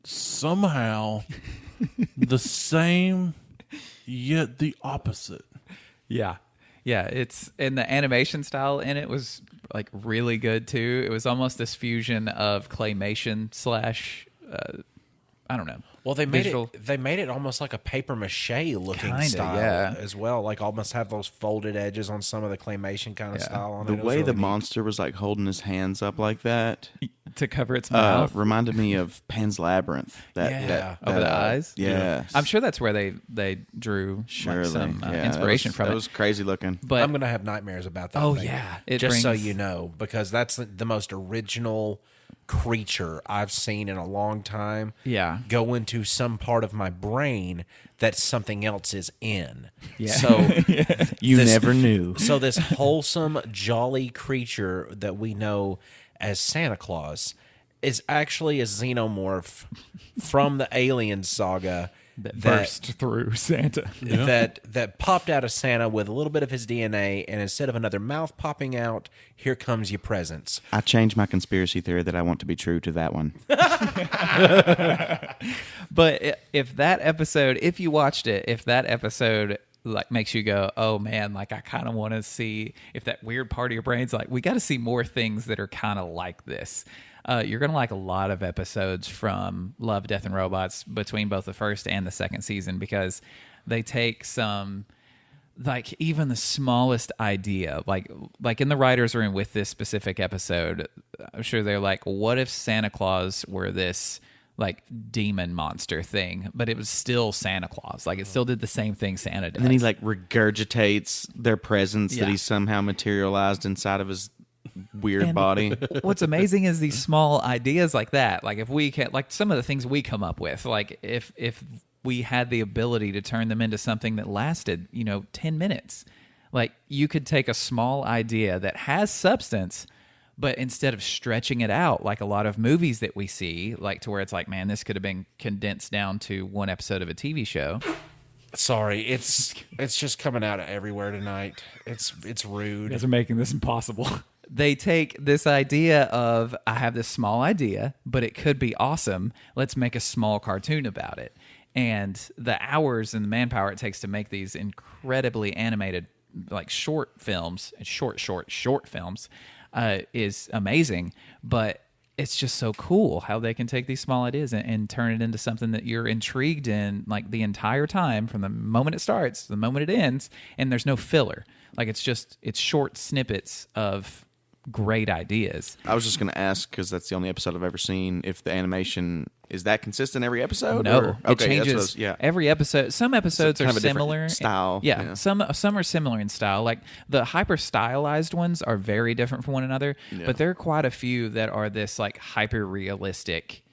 somehow the same, yet the opposite. Yeah. Yeah, it's and the animation style in it was like really good too. It was almost this fusion of claymation slash I don't know. Well, they visual. made it almost like a paper mache looking Kinda, style yeah. as well. Like almost have those folded edges on some of the claymation kind of style on The it. It was way really the neat. monster was like holding his hands up like that to cover its mouth reminded me of Pan's Labyrinth. over the eyes. Yeah. I'm sure that's where they drew Surely. like, some Yeah, inspiration that from That it. was crazy looking. But I'm gonna have nightmares about that. Oh, thing. yeah. It Just so brings- you know, because that's the most original creature I've seen in a long time. Yeah. Go into some part of my brain that something else is in. Yeah. So You this- never knew. So this wholesome, jolly creature that we know as Santa Claus is actually a xenomorph from the Alien saga that burst through Santa. that popped out of Santa with a little bit of his DNA, and instead of another mouth popping out, here comes your presents. I changed my conspiracy theory that I want to be true to that one. But if that episode, if you watched it, if that episode like makes you go, oh man, like I kind of want to see if that weird part of your brain's like, we got to see more things that are kind of like this. You're going to like a lot of episodes from Love, Death, and Robots between both the first and the second season because they take some, like even the smallest idea, like in the writers' room with this specific episode, I'm sure they're like, what if Santa Claus were this like demon monster thing, but it was still Santa Claus. Like it still did the same thing Santa does. And then he like regurgitates their presence Yeah. that he somehow materialized inside of his weird body. What's amazing is these small ideas like that. Like if we can, like some of the things we come up with, like if we had the ability to turn them into something that lasted, 10 minutes, like you could take a small idea that has substance, but instead of stretching it out like a lot of movies that we see, like to where it's like, man, this could have been condensed down to one episode of a TV show. Sorry, it's just coming out of everywhere tonight. It's rude. You guys are making this impossible. They take this idea of, I have this small idea, but it could be awesome. Let's make a small cartoon about it. And the hours and the manpower it takes to make these incredibly animated, like short films, and short films, is amazing. But it's just so cool how they can take these small ideas and turn it into something that you're intrigued in, like the entire time from the moment it starts to the moment it ends, and there's no filler. Like it's short snippets of great ideas. I was just going to ask, because that's the only episode I've ever seen, if the animation is that consistent every episode? No, or? it Okay, that's what I changes was- yeah. every episode. Some episodes kind are of a different similar style, Yeah, yeah. some are similar in style. Like the hyper stylized ones are very different from one another. But there are quite a few that are this like hyper realistic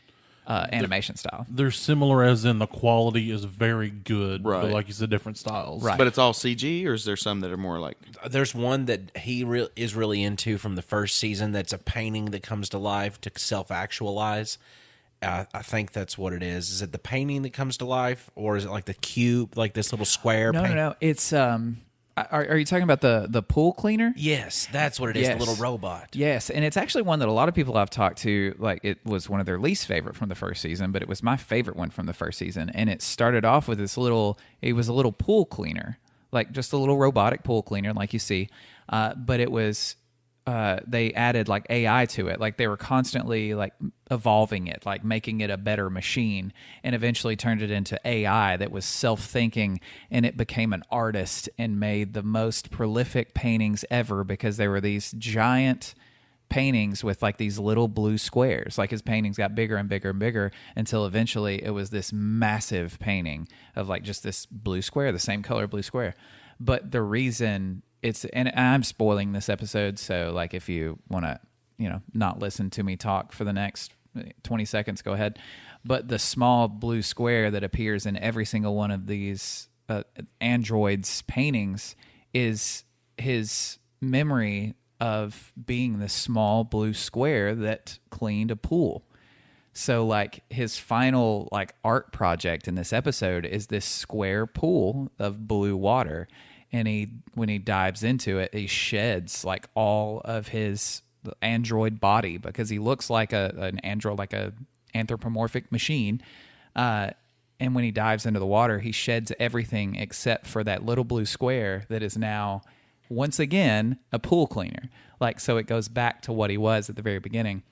animation style. They're similar as in the quality is very good, Right. but like you said, different styles. Right. But it's all CG, or is there some that are more like... There's one that he is really into from the first season that's a painting that comes to life to self-actualize. I think that's what it is. Is it the painting that comes to life, or is it like the cube, like this little square? No. It's are you talking about the pool cleaner? Yes, that's what it is. Yes. The little robot. Yes, and it's actually one that a lot of people I've talked to, like it was one of their least favorite from the first season, but it was my favorite one from the first season. And it started off with it was a little pool cleaner, like just a little robotic pool cleaner like you see. But it was they added like AI to it. Like they were constantly like evolving it, like making it a better machine, and eventually turned it into AI that was self-thinking, and it became an artist and made the most prolific paintings ever because they were these giant paintings with like these little blue squares. Like his paintings got bigger and bigger and bigger until eventually it was this massive painting of like just this blue square, the same color blue square. But the reason and I'm spoiling this episode, so like if you want to, not listen to me talk for the next 20 seconds, go ahead. But the small blue square that appears in every single one of these androids' paintings is his memory of being the small blue square that cleaned a pool. So like his final like art project in this episode is this square pool of blue water. And when he dives into it, he sheds like all of his android body because he looks like an android, like a anthropomorphic machine. And when he dives into the water, he sheds everything except for that little blue square that is now, once again, a pool cleaner. Like, so it goes back to what he was at the very beginning.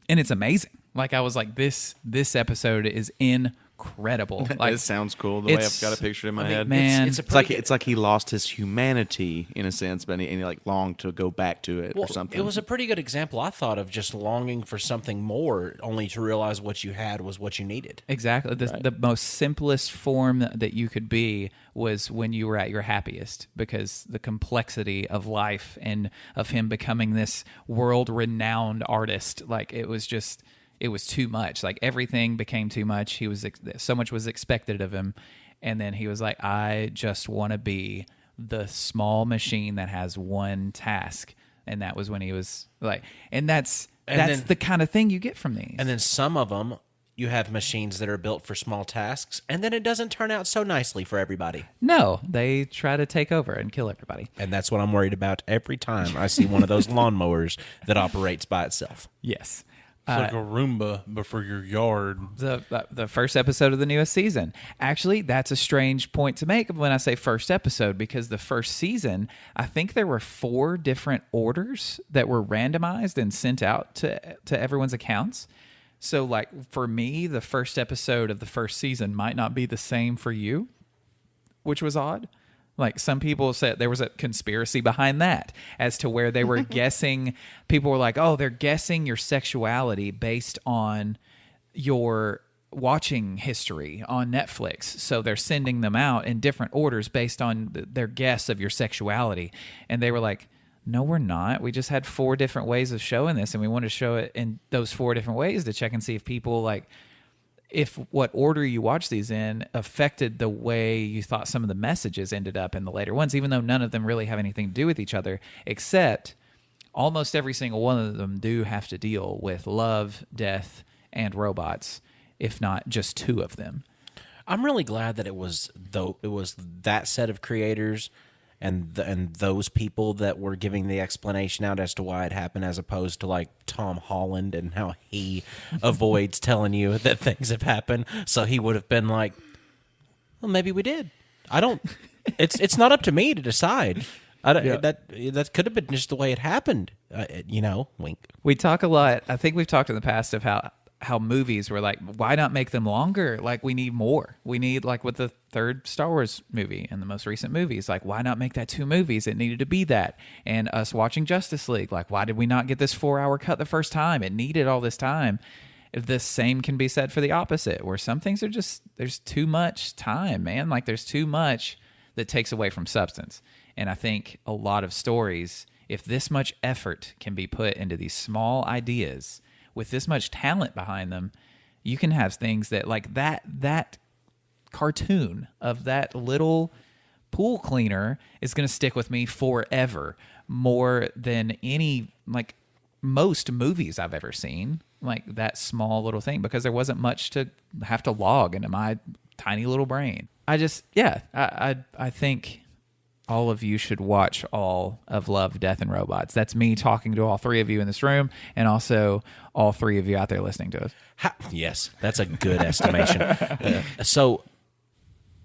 And it's amazing. Like I was like, this episode is incredible. Like, It sounds cool the way I've got it pictured in my head. man, It's like he lost his humanity in a sense, but he like longed to go back to it or something. It was a pretty good example, I thought, of just longing for something more, only to realize what you had was what you needed. Exactly. The most simplest form that you could be was when you were at your happiest, because the complexity of life and of him becoming this world-renowned artist, like it was too much. Like everything became too much. So much was expected of him. And then he was like, I just want to be the small machine that has one task. And that was when he was like, and that's the kind of thing you get from these. And then some of them, you have machines that are built for small tasks, and then it doesn't turn out so nicely for everybody. No, they try to take over and kill everybody. And that's what I'm worried about every time I see one of those lawnmowers that operates by itself. Yes. It's like a Roomba, but for your yard. The first episode of the newest season. Actually, that's a strange point to make when I say first episode, because the first season, I think there were 4 different orders that were randomized and sent out to everyone's accounts. So, like, for me, the first episode of the first season might not be the same for you, which was odd. Like, some people said there was a conspiracy behind that as to where they were guessing. People were like, oh, they're guessing your sexuality based on your watching history on Netflix. So they're sending them out in different orders based on their guess of your sexuality. And they were like, no, we're not. We just had 4 different ways of showing this, and we want to show it in those 4 different ways to check and see if people like, if what order you watch these in affected the way you thought some of the messages ended up in the later ones, even though none of them really have anything to do with each other, except almost every single one of them do have to deal with love, death, and robots, if not just 2 of them. I'm really glad that it was that set of creators and those people that were giving the explanation out as to why it happened, as opposed to like Tom Holland and how he avoids telling you that things have happened. So he would have been like, well, maybe we did. I don't. It's not up to me to decide. That could have been just the way it happened. Wink. We talk a lot. I think we've talked in the past of how movies were like, why not make them longer? Like, we need more. We need, like with the 3rd Star Wars movie and the most recent movies, like, why not make that 2 movies? It needed to be that. And us watching Justice League, like, why did we not get this 4-hour cut the first time? It needed all this time. The same can be said for the opposite, where some things are just, there's too much time, man. Like, there's too much that takes away from substance. And I think a lot of stories, if this much effort can be put into these small ideas with this much talent behind them, you can have things that, like that cartoon of that little pool cleaner is going to stick with me forever, more than any, like, most movies I've ever seen. Like that small little thing, because there wasn't much to have to log into my tiny little brain. I think all of you should watch all of Love, Death, and Robots. That's me talking to all 3 of you in this room, and also all 3 of you out there listening to us. Yes, that's a good estimation. So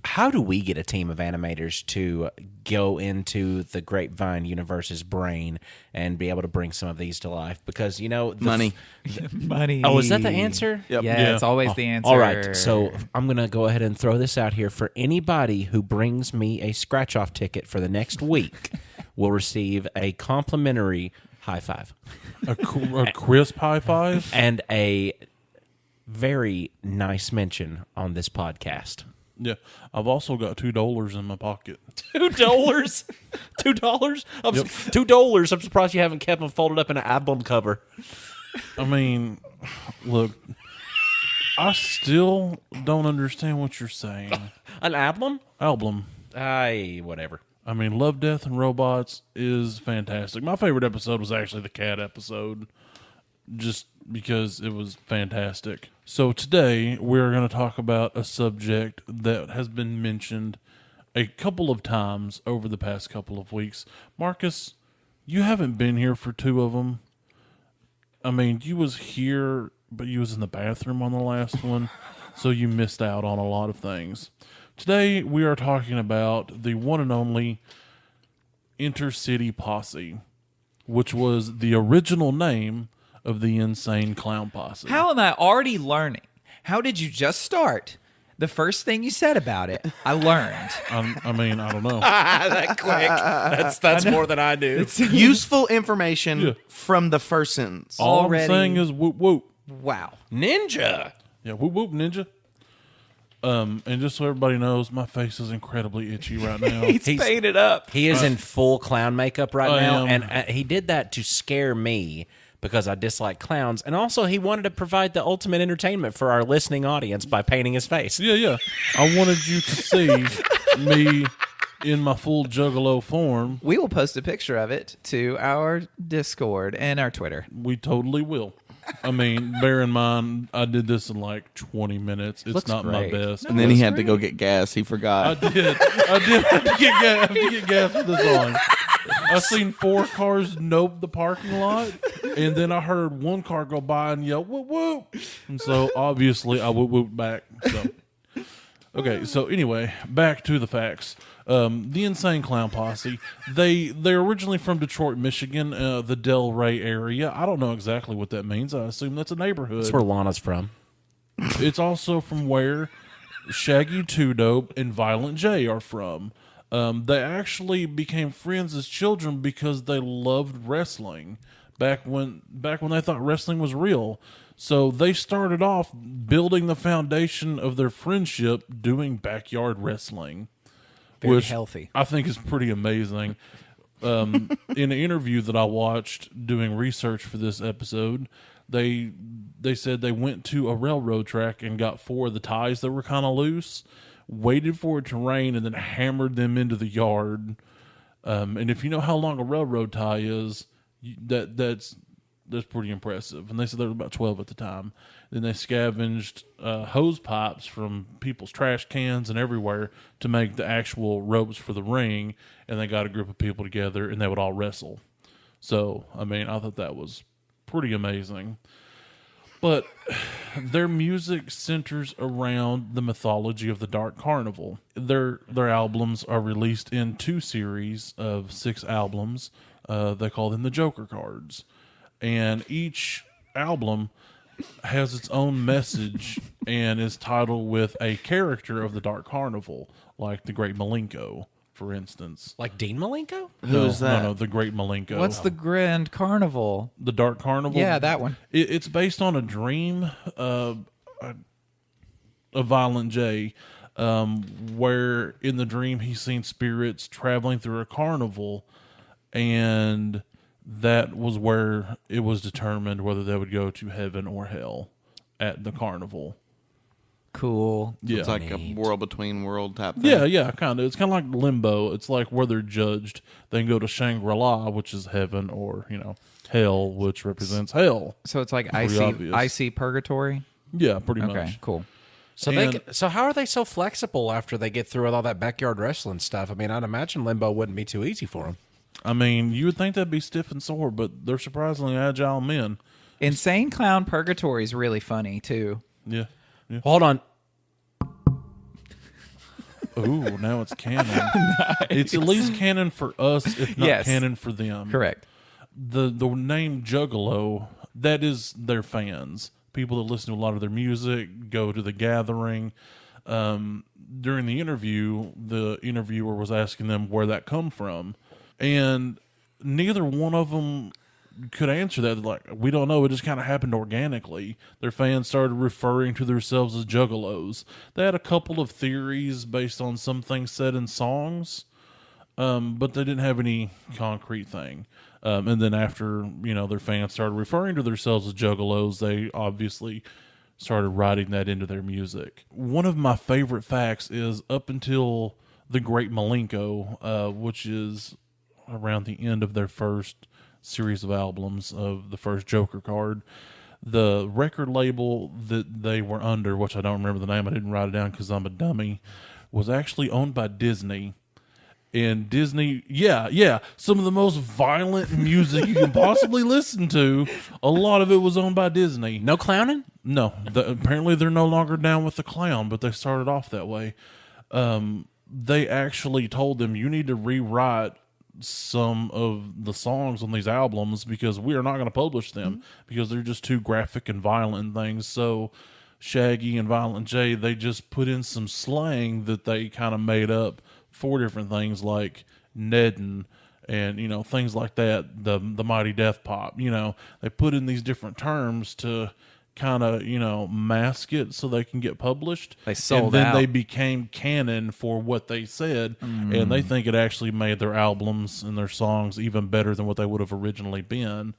how do we get a team of animators to go into the Grapevine universe's brain and be able to bring some of these to life? Because, Money. Money. Oh, is that the answer? Yep. Yeah, Yeah. it's always the answer. All right, so I'm going to go ahead and throw this out here. For anybody who brings me a scratch-off ticket for the next week will receive a complimentary high five A crisp high five. and a very nice mention on this podcast. Yeah, I've also got $2 in my pocket. $2? $2? $2. I'm surprised you haven't kept them folded up in an album cover. I mean, look, I still don't understand what you're saying. An album? Album. Whatever. I mean, Love, Death, and Robots is fantastic. My favorite episode was actually the cat episode, just because it was fantastic. So today we're going to talk about a subject that has been mentioned a couple of times over the past couple of weeks. Marcus, you haven't been here for 2 of them. I mean, you was here, but you was in the bathroom on the last one, so you missed out on a lot of things. Today we are talking about the one and only Intercity Posse, which was the original name of the Insane Clown Posse. How am I already learning? How did you just start? The first thing you said about it, I learned. I mean, I don't know. That quick. That's more than I do. Useful information Yeah. from the first sentence. All already- I'm saying is whoop whoop. Wow. Ninja. Yeah, whoop whoop ninja. And just so everybody knows, my face is incredibly itchy right now. He's painted up. He is in full clown makeup right I now, am. and he did that to scare me because I dislike clowns, and also he wanted to provide the ultimate entertainment for our listening audience by painting his face. Yeah. I wanted you to see me in my full juggalo form. We will post a picture of it to our Discord and our Twitter. We totally will. I mean, bear in mind, I did this in like 20 minutes. It's Looks not great. my best. And then he had to go get gas. He I forgot. did have to get gas for this on. I seen 4 cars nope the parking lot, and then I heard one car go by and yell whoop whoop, and so obviously I whoop whoop back. So okay, so anyway, back to the facts. The Insane Clown Posse, they're originally from Detroit, Michigan, the Del Rey area. I don't know exactly what that means. I assume that's a neighborhood. That's where Lana's from. It's also from where Shaggy 2 Dope and Violent J are from. They actually became friends as children because they loved wrestling back when they thought wrestling was real. So they started off building the foundation of their friendship doing backyard wrestling, Very healthy. I think is pretty amazing. In an interview that I watched doing research for this episode, they said they went to a railroad track and got 4 of the ties that were kind of loose, waited for it to rain, and then hammered them into the yard. And if you know how long a railroad tie is, that's pretty impressive. And they said there were about 12 at the time. Then they scavenged hose pipes from people's trash cans and everywhere to make the actual ropes for the ring. And they got a group of people together, and they would all wrestle. So, I mean, I thought that was pretty amazing. But their music centers around the mythology of the Dark Carnival. Their albums are released in 2 series of 6 albums. They call them the Joker cards. And each album has its own message and is titled with a character of the Dark Carnival, like the Great Malenko, for instance. Like Dean Malenko? Who is that? No, the Great Malenko. What's the Grand Carnival? The Dark Carnival? Yeah, that one. It's based on a dream of Violent J, where in the dream he's seen spirits traveling through a carnival, and that was where it was determined whether they would go to heaven or hell at the carnival. Cool. Yeah, It's like a world between world type thing. yeah, kind of. It's kind of like limbo. It's like where they're judged. They can go to Shangri-La, which is heaven, or hell, which represents hell. So it's like Pretty obvious. icy purgatory? Yeah, pretty Okay, much. cool. So And- so how are they so flexible after they get through with all that backyard wrestling stuff? I mean, I'd imagine limbo wouldn't be too easy for them. I mean, you would think that'd be stiff and sore, but they're surprisingly agile men. Insane Clown Purgatory is really funny, too. Yeah. Hold on. Ooh, now it's canon. It's at least canon for us, if not Yes. canon for them. Correct. The name Juggalo, that is their fans. People that listen to a lot of their music, go to the gathering. During the interview, the interviewer was asking them where that come from. And neither one of them could answer that. Like, we don't know. It just kind of happened organically. Their fans started referring to themselves as juggalos. They had a couple of theories based on some things said in songs, but they didn't have any concrete thing. And then after, their fans started referring to themselves as juggalos, they obviously started writing that into their music. One of my favorite facts is up until the Great Malenko, which is around the end of their first series of albums of the first Joker card, the record label that they were under, which I don't remember the name, I didn't write it down because I'm a dummy, was actually owned by Disney. And Disney, some of the most violent music you can possibly listen to, a lot of it was owned by Disney. No clowning? No, apparently they're no longer down with the clown, but they started off that way. They actually told them, you need to rewrite some of the songs on these albums because we are not going to publish them because they're just too graphic and violent and things. So Shaggy and Violent J, they just put in some slang that they kind of made up for different things like Neddin and, things like that, the Mighty Death Pop. They put in these different terms to kind of, mask it so they can get published. They sold and then out. they became canon for what they said, and they think it actually made their albums and their songs even better than what they would have originally been.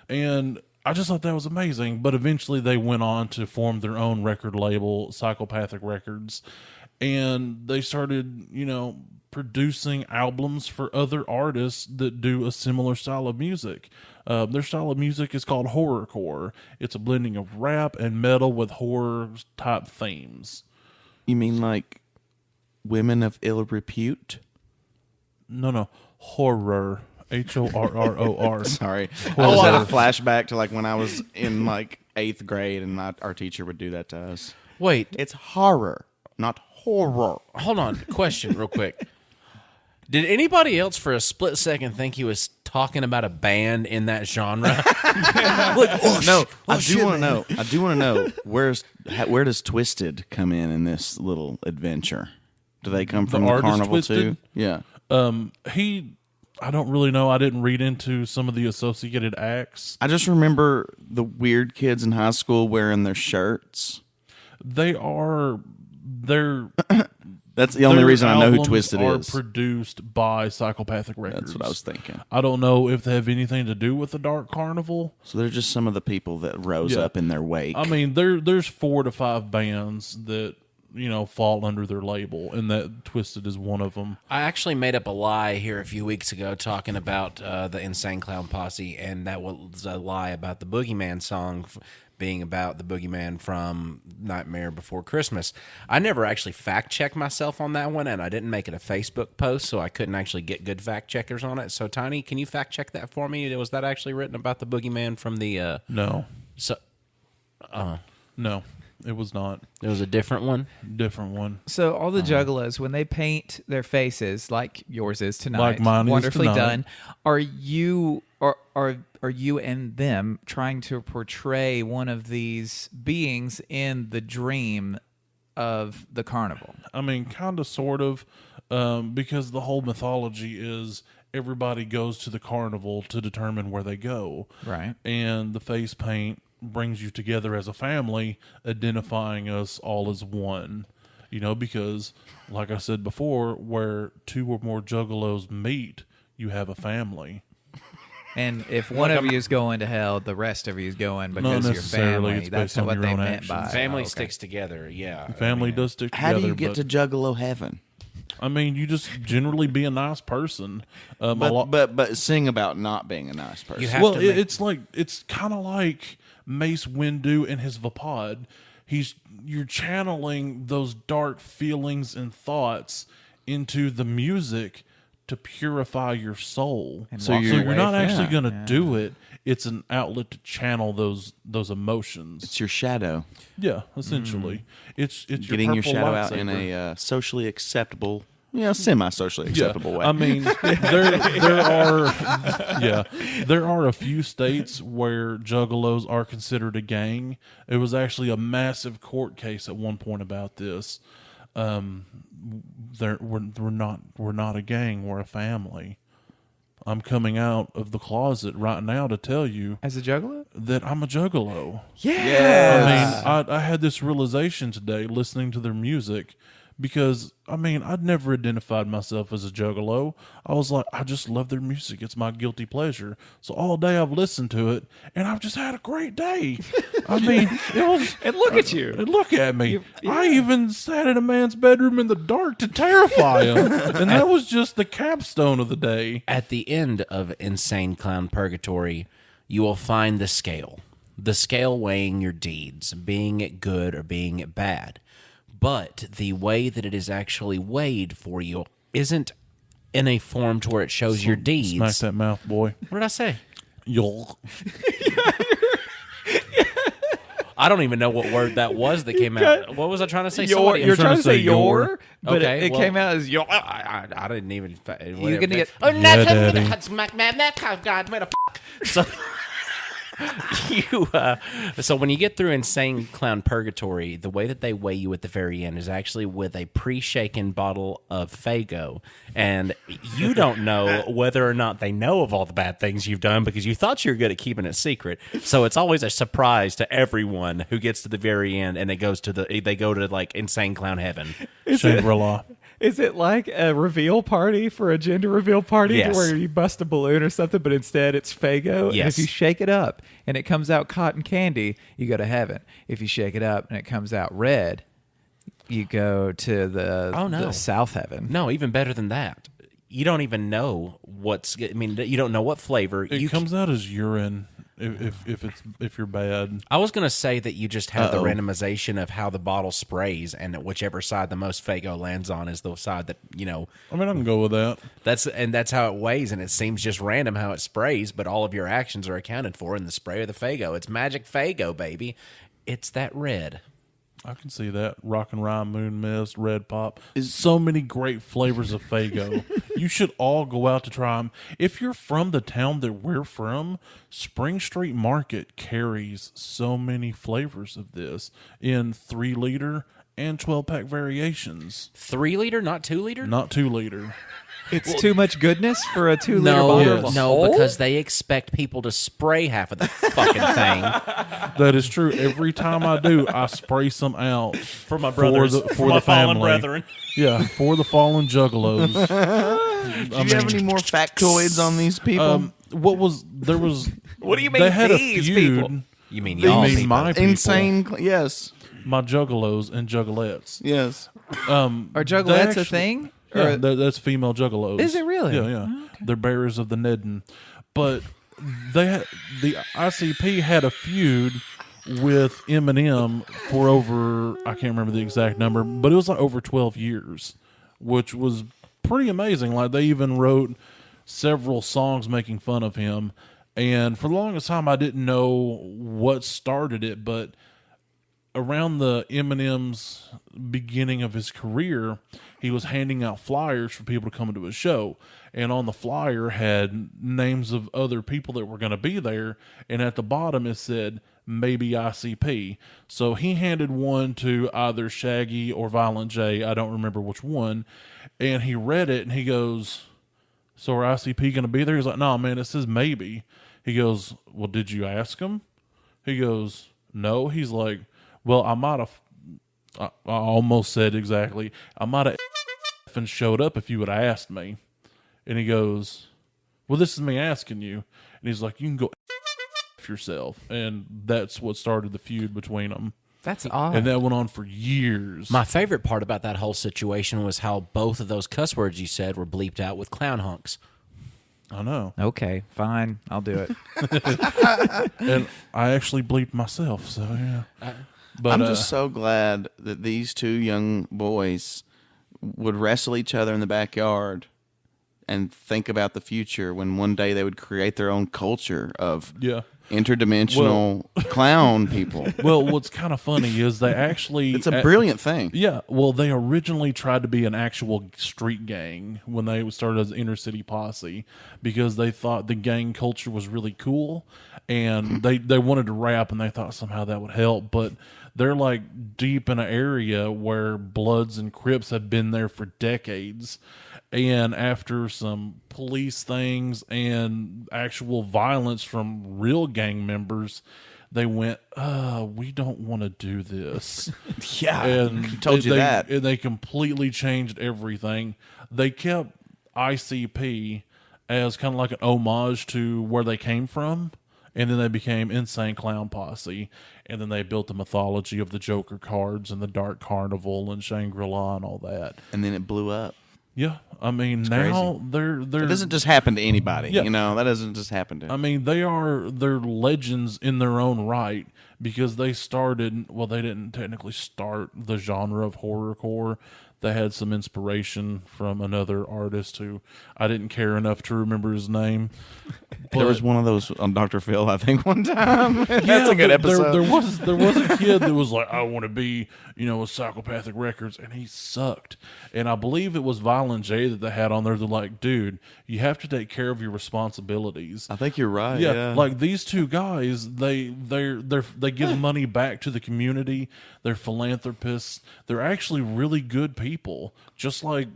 And I just thought that was amazing. But eventually they went on to form their own record label, Psychopathic Records, and they started, producing albums for other artists that do a similar style of music. Their style of music is called horrorcore. It's a blending of rap and metal with horror type themes. You mean like women of ill repute? No, horror. HORROR. Sorry. I just had a flashback to like when I was in like 8th grade and our teacher would do that to us. Wait, It's horror, not horror. hold on. Question real quick. Did anybody else for a split second think he was talking about a band in that genre? No, I do want to know where does Twisted come in this little adventure? Do they come from the artist carnival Twisted? too? Yeah. I don't really know. I didn't read into some of the associated acts. I just remember the weird kids in high school wearing their shirts. They're That's the only their reason I know who albums Twisted are is. produced by Psychopathic Records. That's what I was thinking. I don't know if they have anything to do with the Dark Carnival. So they're just some of the people that rose Yeah. up in their wake. I mean, there's 4 to 5 bands that fall under their label, and that Twisted is one of them. I actually made up a lie here a few weeks ago talking about the Insane Clown Posse, and that was a lie about the Boogeyman song being about the Boogeyman from Nightmare Before Christmas. I never actually fact-checked myself on that one, and I didn't make it a Facebook post, so I couldn't actually get good fact-checkers on it. So, Tiny, can you fact-check that for me? Was that actually written about the Boogeyman from the... No, No, it was not. it was a different one? Different one. So all the juggalos, when they paint their faces like yours is tonight, Like mine is wonderfully tonight. done, are you and them trying to portray one of these beings in the dream of the carnival? I mean, kind of, sort of, because the whole mythology is everybody goes to the carnival to determine where they go. Right. And the face paint brings you together as a family, identifying us all as one. Because, like I said before, where 2 or more juggalos meet, you have a family. And if one of you is going to hell, the rest of you is going because Not of your necessarily. family. It's That's based on what your they own meant actions. by Family okay. sticks together, yeah. Family does stick How together. do you get to Juggalo heaven? I mean, you just generally be a nice person. But sing about not being a nice person. You have Well, to make- it's kind of like Mace Windu and his Vapod. You're channeling those dark feelings and thoughts into the music to purify your soul. So you're not away actually from- going to do it. It's an outlet to channel those emotions. It's your shadow. Yeah, essentially, it's Getting your purple shadow out in lightsaber. a socially acceptable, semi-socially acceptable way. I mean, there are a few states where juggalos are considered a gang. It was actually a massive court case at one point about this. We're not a gang. We're a family. I'm coming out of the closet right now to tell you As a juggalo? that I'm a juggalo. Yeah. I mean, I had this realization today listening to their music because, I mean, I'd never identified myself as a juggalo. I was like, I just love their music. It's my guilty pleasure. So all day I've listened to it, and I've just had a great day. I mean, it was... And look at you. And look at me. I even sat in a man's bedroom in the dark to terrify him. And that was just the capstone of the day. At the end of Insane Clown Purgatory, you will find the scale weighing your deeds, being it good or being it bad. But the way that it is actually weighed for you isn't in a form to where it shows your deeds. Smack that mouth, boy. What did I say? You'll... I don't even know what word that was that came out. What was I trying to say? You're Somebody- trying to say your, but Okay, it well, came out as your. I didn't even. You're gonna get. Oh, Yeah, nothing. Daddy. That's that God made a So so when you get through Insane Clown Purgatory, the way that they weigh you at the very end is actually with a pre-shaken bottle of Faygo, and you don't know whether or not they know of all the bad things you've done because you thought you were good at keeping it secret. So it's always a surprise to everyone who gets to the very end and they go to like Insane Clown Heaven. Shangri-La. Is it like a reveal party for a gender reveal party Yes. where you bust a balloon or something, but instead it's Faygo? And Yes. if you shake it up and it comes out cotton candy, you go to heaven. If you shake it up and it comes out red, you go to the South Heaven. No, even better than that. You don't even know you don't know what flavor. It comes out as urine if you're bad. I was going to say that you just have the randomization of how the bottle sprays, and whichever side the most Faygo lands on is the side that, I mean, I can go with that. that's how it weighs, and it seems just random how it sprays, but all of your actions are accounted for in the spray of the Faygo. It's magic Faygo, baby. It's that red. I can see that. Rock and Rye, Moon Mist, Red Pop. So many great flavors of Faygo. You should all go out to try them. If you're from the town that we're from, Spring Street Market carries so many flavors of this in 3-liter and 12-pack variations. 3 liter, not 2 liter? Not 2-liter. It's too much goodness for a 2 liter bottle. Yes. of No, Whole? because they expect people to spray half of the fucking thing. That is true. Every time I do, I spray some out For my brothers, for my the fallen family. brethren. Yeah, for the fallen juggalos. Do you have any more factoids on these people? What was What do you mean they had these a feud. people? You mean You y'all mean people. my people, Insane. Yes. my juggalos and juggalettes. Yes. Are juggalettes a actually- thing? Yeah, Or- that's female juggalos. Is it really? Yeah, yeah. Oh, okay. They're bearers of the Nedden. But the ICP had a feud with Eminem for over, I can't remember the exact number, but it was like over 12 years, which was pretty amazing. Like they even wrote several songs making fun of him. And for the longest time, I didn't know what started it, but around the Eminem's beginning of his career, he was handing out flyers for people to come into his show. And on the flyer had names of other people that were going to be there. And at the bottom it said, maybe ICP. So he handed one to either Shaggy or Violent J. I don't remember which one. And he read it and he goes, so are ICP going to be there? He's like, no, man, it says maybe. He goes, well, did you ask him? He goes, no. He's like, well, I might have, I almost said exactly, I might have and showed up if you would have asked me. And he goes, well, this is me asking you. And he's like, you can go yourself. And that's what started the feud between them. That's odd. And that went on for years. My favorite part about that whole situation was how both of those cuss words you said were bleeped out with clown hunks. I know. Okay, fine. I'll do it. And I actually bleeped myself, so yeah. But I'm just so glad that these two young boys would wrestle each other in the backyard and think about the future when one day they would create their own culture of Yeah. interdimensional clown people. Well, what's kind of funny is they actually... It's a brilliant thing. Yeah, well, they originally tried to be an actual street gang when they started as Inner City Posse because they thought the gang culture was really cool, and they wanted to rap, and they thought somehow that would help, but they're like deep in an area where Bloods and Crips had been there for decades, and after some police things and actual violence from real gang members, they went, we don't want to do this. Yeah, And told you that. And they completely changed everything. They kept ICP as kind of like an homage to where they came from, and then they became Insane Clown Posse, and then they built the mythology of the Joker cards and the Dark Carnival and Shangri-La and all that. And then it blew up. Yeah, I mean, now they're It doesn't just happen to anybody. Yeah. You know, that doesn't just happen to. I mean, they're legends in their own right because they started. Well, they didn't technically start the genre of horrorcore. They had some inspiration from another artist who I didn't care enough to remember his name. There was one of those on Dr. Phil, I think, one time. That's a good episode. There was a kid that was like, I want to be, a Psychopathic Records, and he sucked. And I believe it was Violent J that they had on there. They're like, dude, you have to take care of your responsibilities. I think you're right. Yeah, Yeah. like these two guys, they give money back to the community. They're philanthropists. They're actually really good people, just like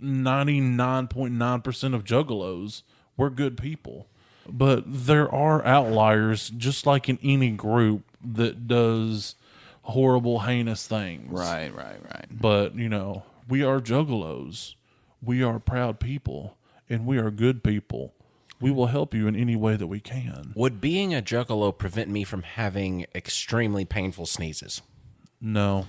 99.9% of juggalos. We're good people. But there are outliers, just like in any group that does horrible, heinous things. Right. But, we are juggalos. We are proud people, and we are good people. We will help you in any way that we can. Would being a juggalo prevent me from having extremely painful sneezes? No.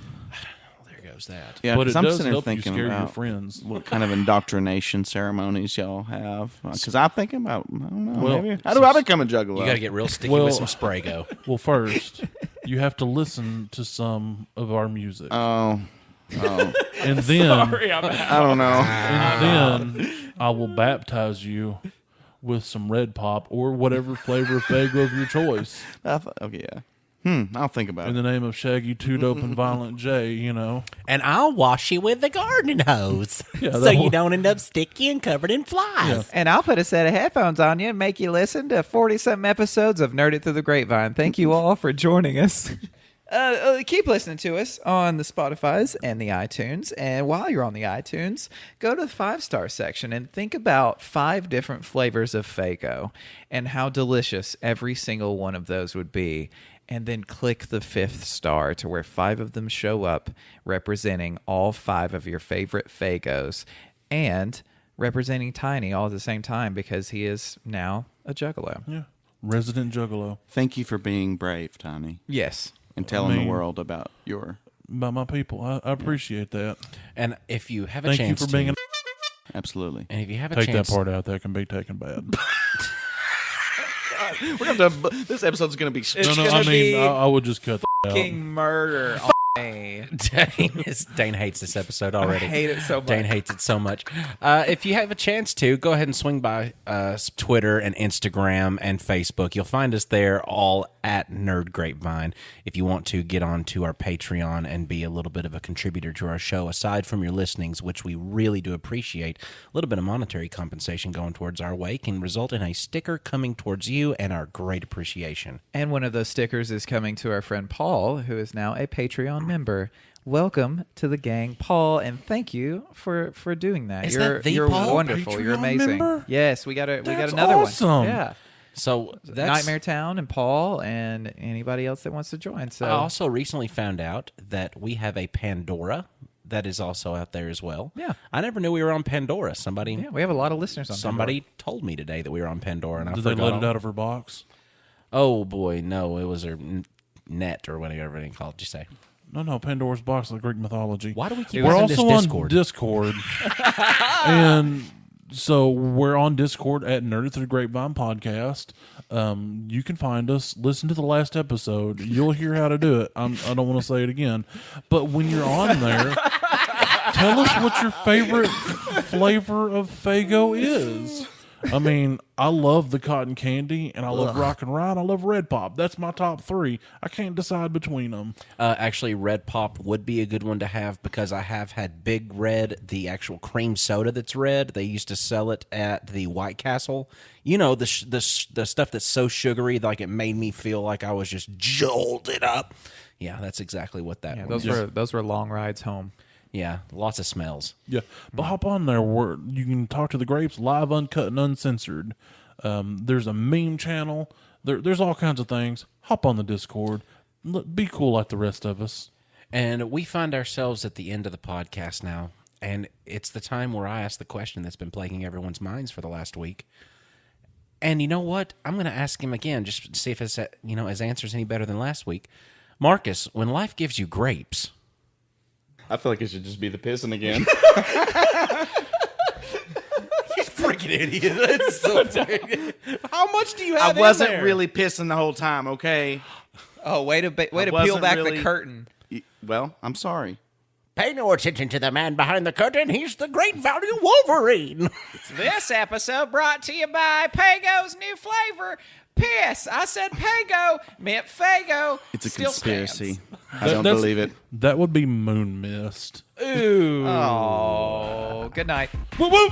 There goes that. Yeah, But it 'cause I'm does sitting there help you thinking scare your about friends. what kind of indoctrination ceremonies y'all have. Because I'm thinking about, I don't know, Well, maybe. How do I become a juggalo? You got to get real sticky Well- with some Sprago. Well, first, you have to listen to some of our music. Oh, and then I don't know. and then I will baptize you with some Red Pop or whatever flavor of Faygo of your choice. Okay, yeah. I'll think about In it. the name of Shaggy, Two Dope, and Violent J, And I'll wash you with the garden hose Yeah, so that you will- don't end up sticky and covered in flies. And I'll put a set of headphones on you and make you listen to 40-something episodes of Nerd It Through the Grapevine. Thank you all for joining us. Keep listening to us on the Spotifys and the iTunes. And while you're on the iTunes, go to the 5-star section and think about 5 different flavors of Faygo and how delicious every single one of those would be. And then click the 5th star to where 5 of them show up, representing all 5 of your favorite Faygos and representing Tiny all at the same time because he is now a juggalo. yeah, resident juggalo. Thank you for being brave, Tiny, Yes. and telling mean- the world about your. By my people, I appreciate that. And if you have a Thank you chance for being. Absolutely. and if you have a Take that chance, part out. That can be taken bad. We're gonna have to, this episode's going to be. I would just cut that out. King murder. Me. Dane hates this episode already. I hate it so much. Dane hates it so much. If you have a chance to, go ahead and swing by Twitter and Instagram and Facebook. You'll find us there all at Nerd Grapevine. If you want to get on to our Patreon and be a little bit of a contributor to our show, aside from your listenings, which we really do appreciate, a little bit of monetary compensation going towards our way can result in a sticker coming towards you and our great appreciation. And one of those stickers is coming to our friend Paul, who is now a Patreon member. Welcome to the gang, Paul, and thank you for doing that. Is you're that the you're Paul? wonderful. You're Patreon amazing. member? Yes, we got That's another awesome. one. Yeah. So that's Nightmare Town and Paul and anybody else that wants to join. So I also recently found out that we have a Pandora that is also out there as well. Yeah. I never knew we were on Pandora. Somebody yeah, we have a lot of listeners on somebody told me today that we were on Pandora, and I Did they forgot. let it out of her box? Oh boy, no, it was her net or whatever they called. You say? No, Pandora's box of Greek mythology. Why do we keep We're using this also on Discord? Discord. And so we're on Discord at Nerd Through the Grapevine Podcast. You can find us. Listen to the last episode. You'll hear how to do it. I don't want to say it again. But when you're on there, Tell us what your favorite flavor of Faygo is. I mean, I love the cotton candy, and I love Rock and Ride. I love Red Pop. That's my top 3. I can't decide between them. Actually, Red Pop would be a good one to have because I have had Big Red, the actual cream soda that's red. They used to sell it at the White Castle. You know, the stuff that's so sugary, like it made me feel like I was just jolted up. Yeah, that's exactly what that was. Those were long rides home. Yeah, lots of smells. Yeah, but hop on there where you can talk to the grapes live, uncut, and uncensored. There's a meme channel. There's all kinds of things. Hop on the Discord. Be cool like the rest of us. And we find ourselves at the end of the podcast now, and it's the time where I ask the question that's been plaguing everyone's minds for the last week. And you know what? I'm going to ask him again just to see if his answer's any better than last week. Marcus, when life gives you grapes... I feel like it should just be the pissing again. You freaking idiot. That's so funny. How much do you have I wasn't in there? really pissing the whole time, okay? Oh, way to peel wasn't back really- the curtain. Well, I'm sorry. Pay no attention to the man behind the curtain. He's the great value Wolverine. This episode brought to you by Pago's new flavor, piss. I said Pago, meant Fago. It's a Still conspiracy. stands. I don't believe it. That would be Moon Mist. Ooh. Oh, good night. Woo woo!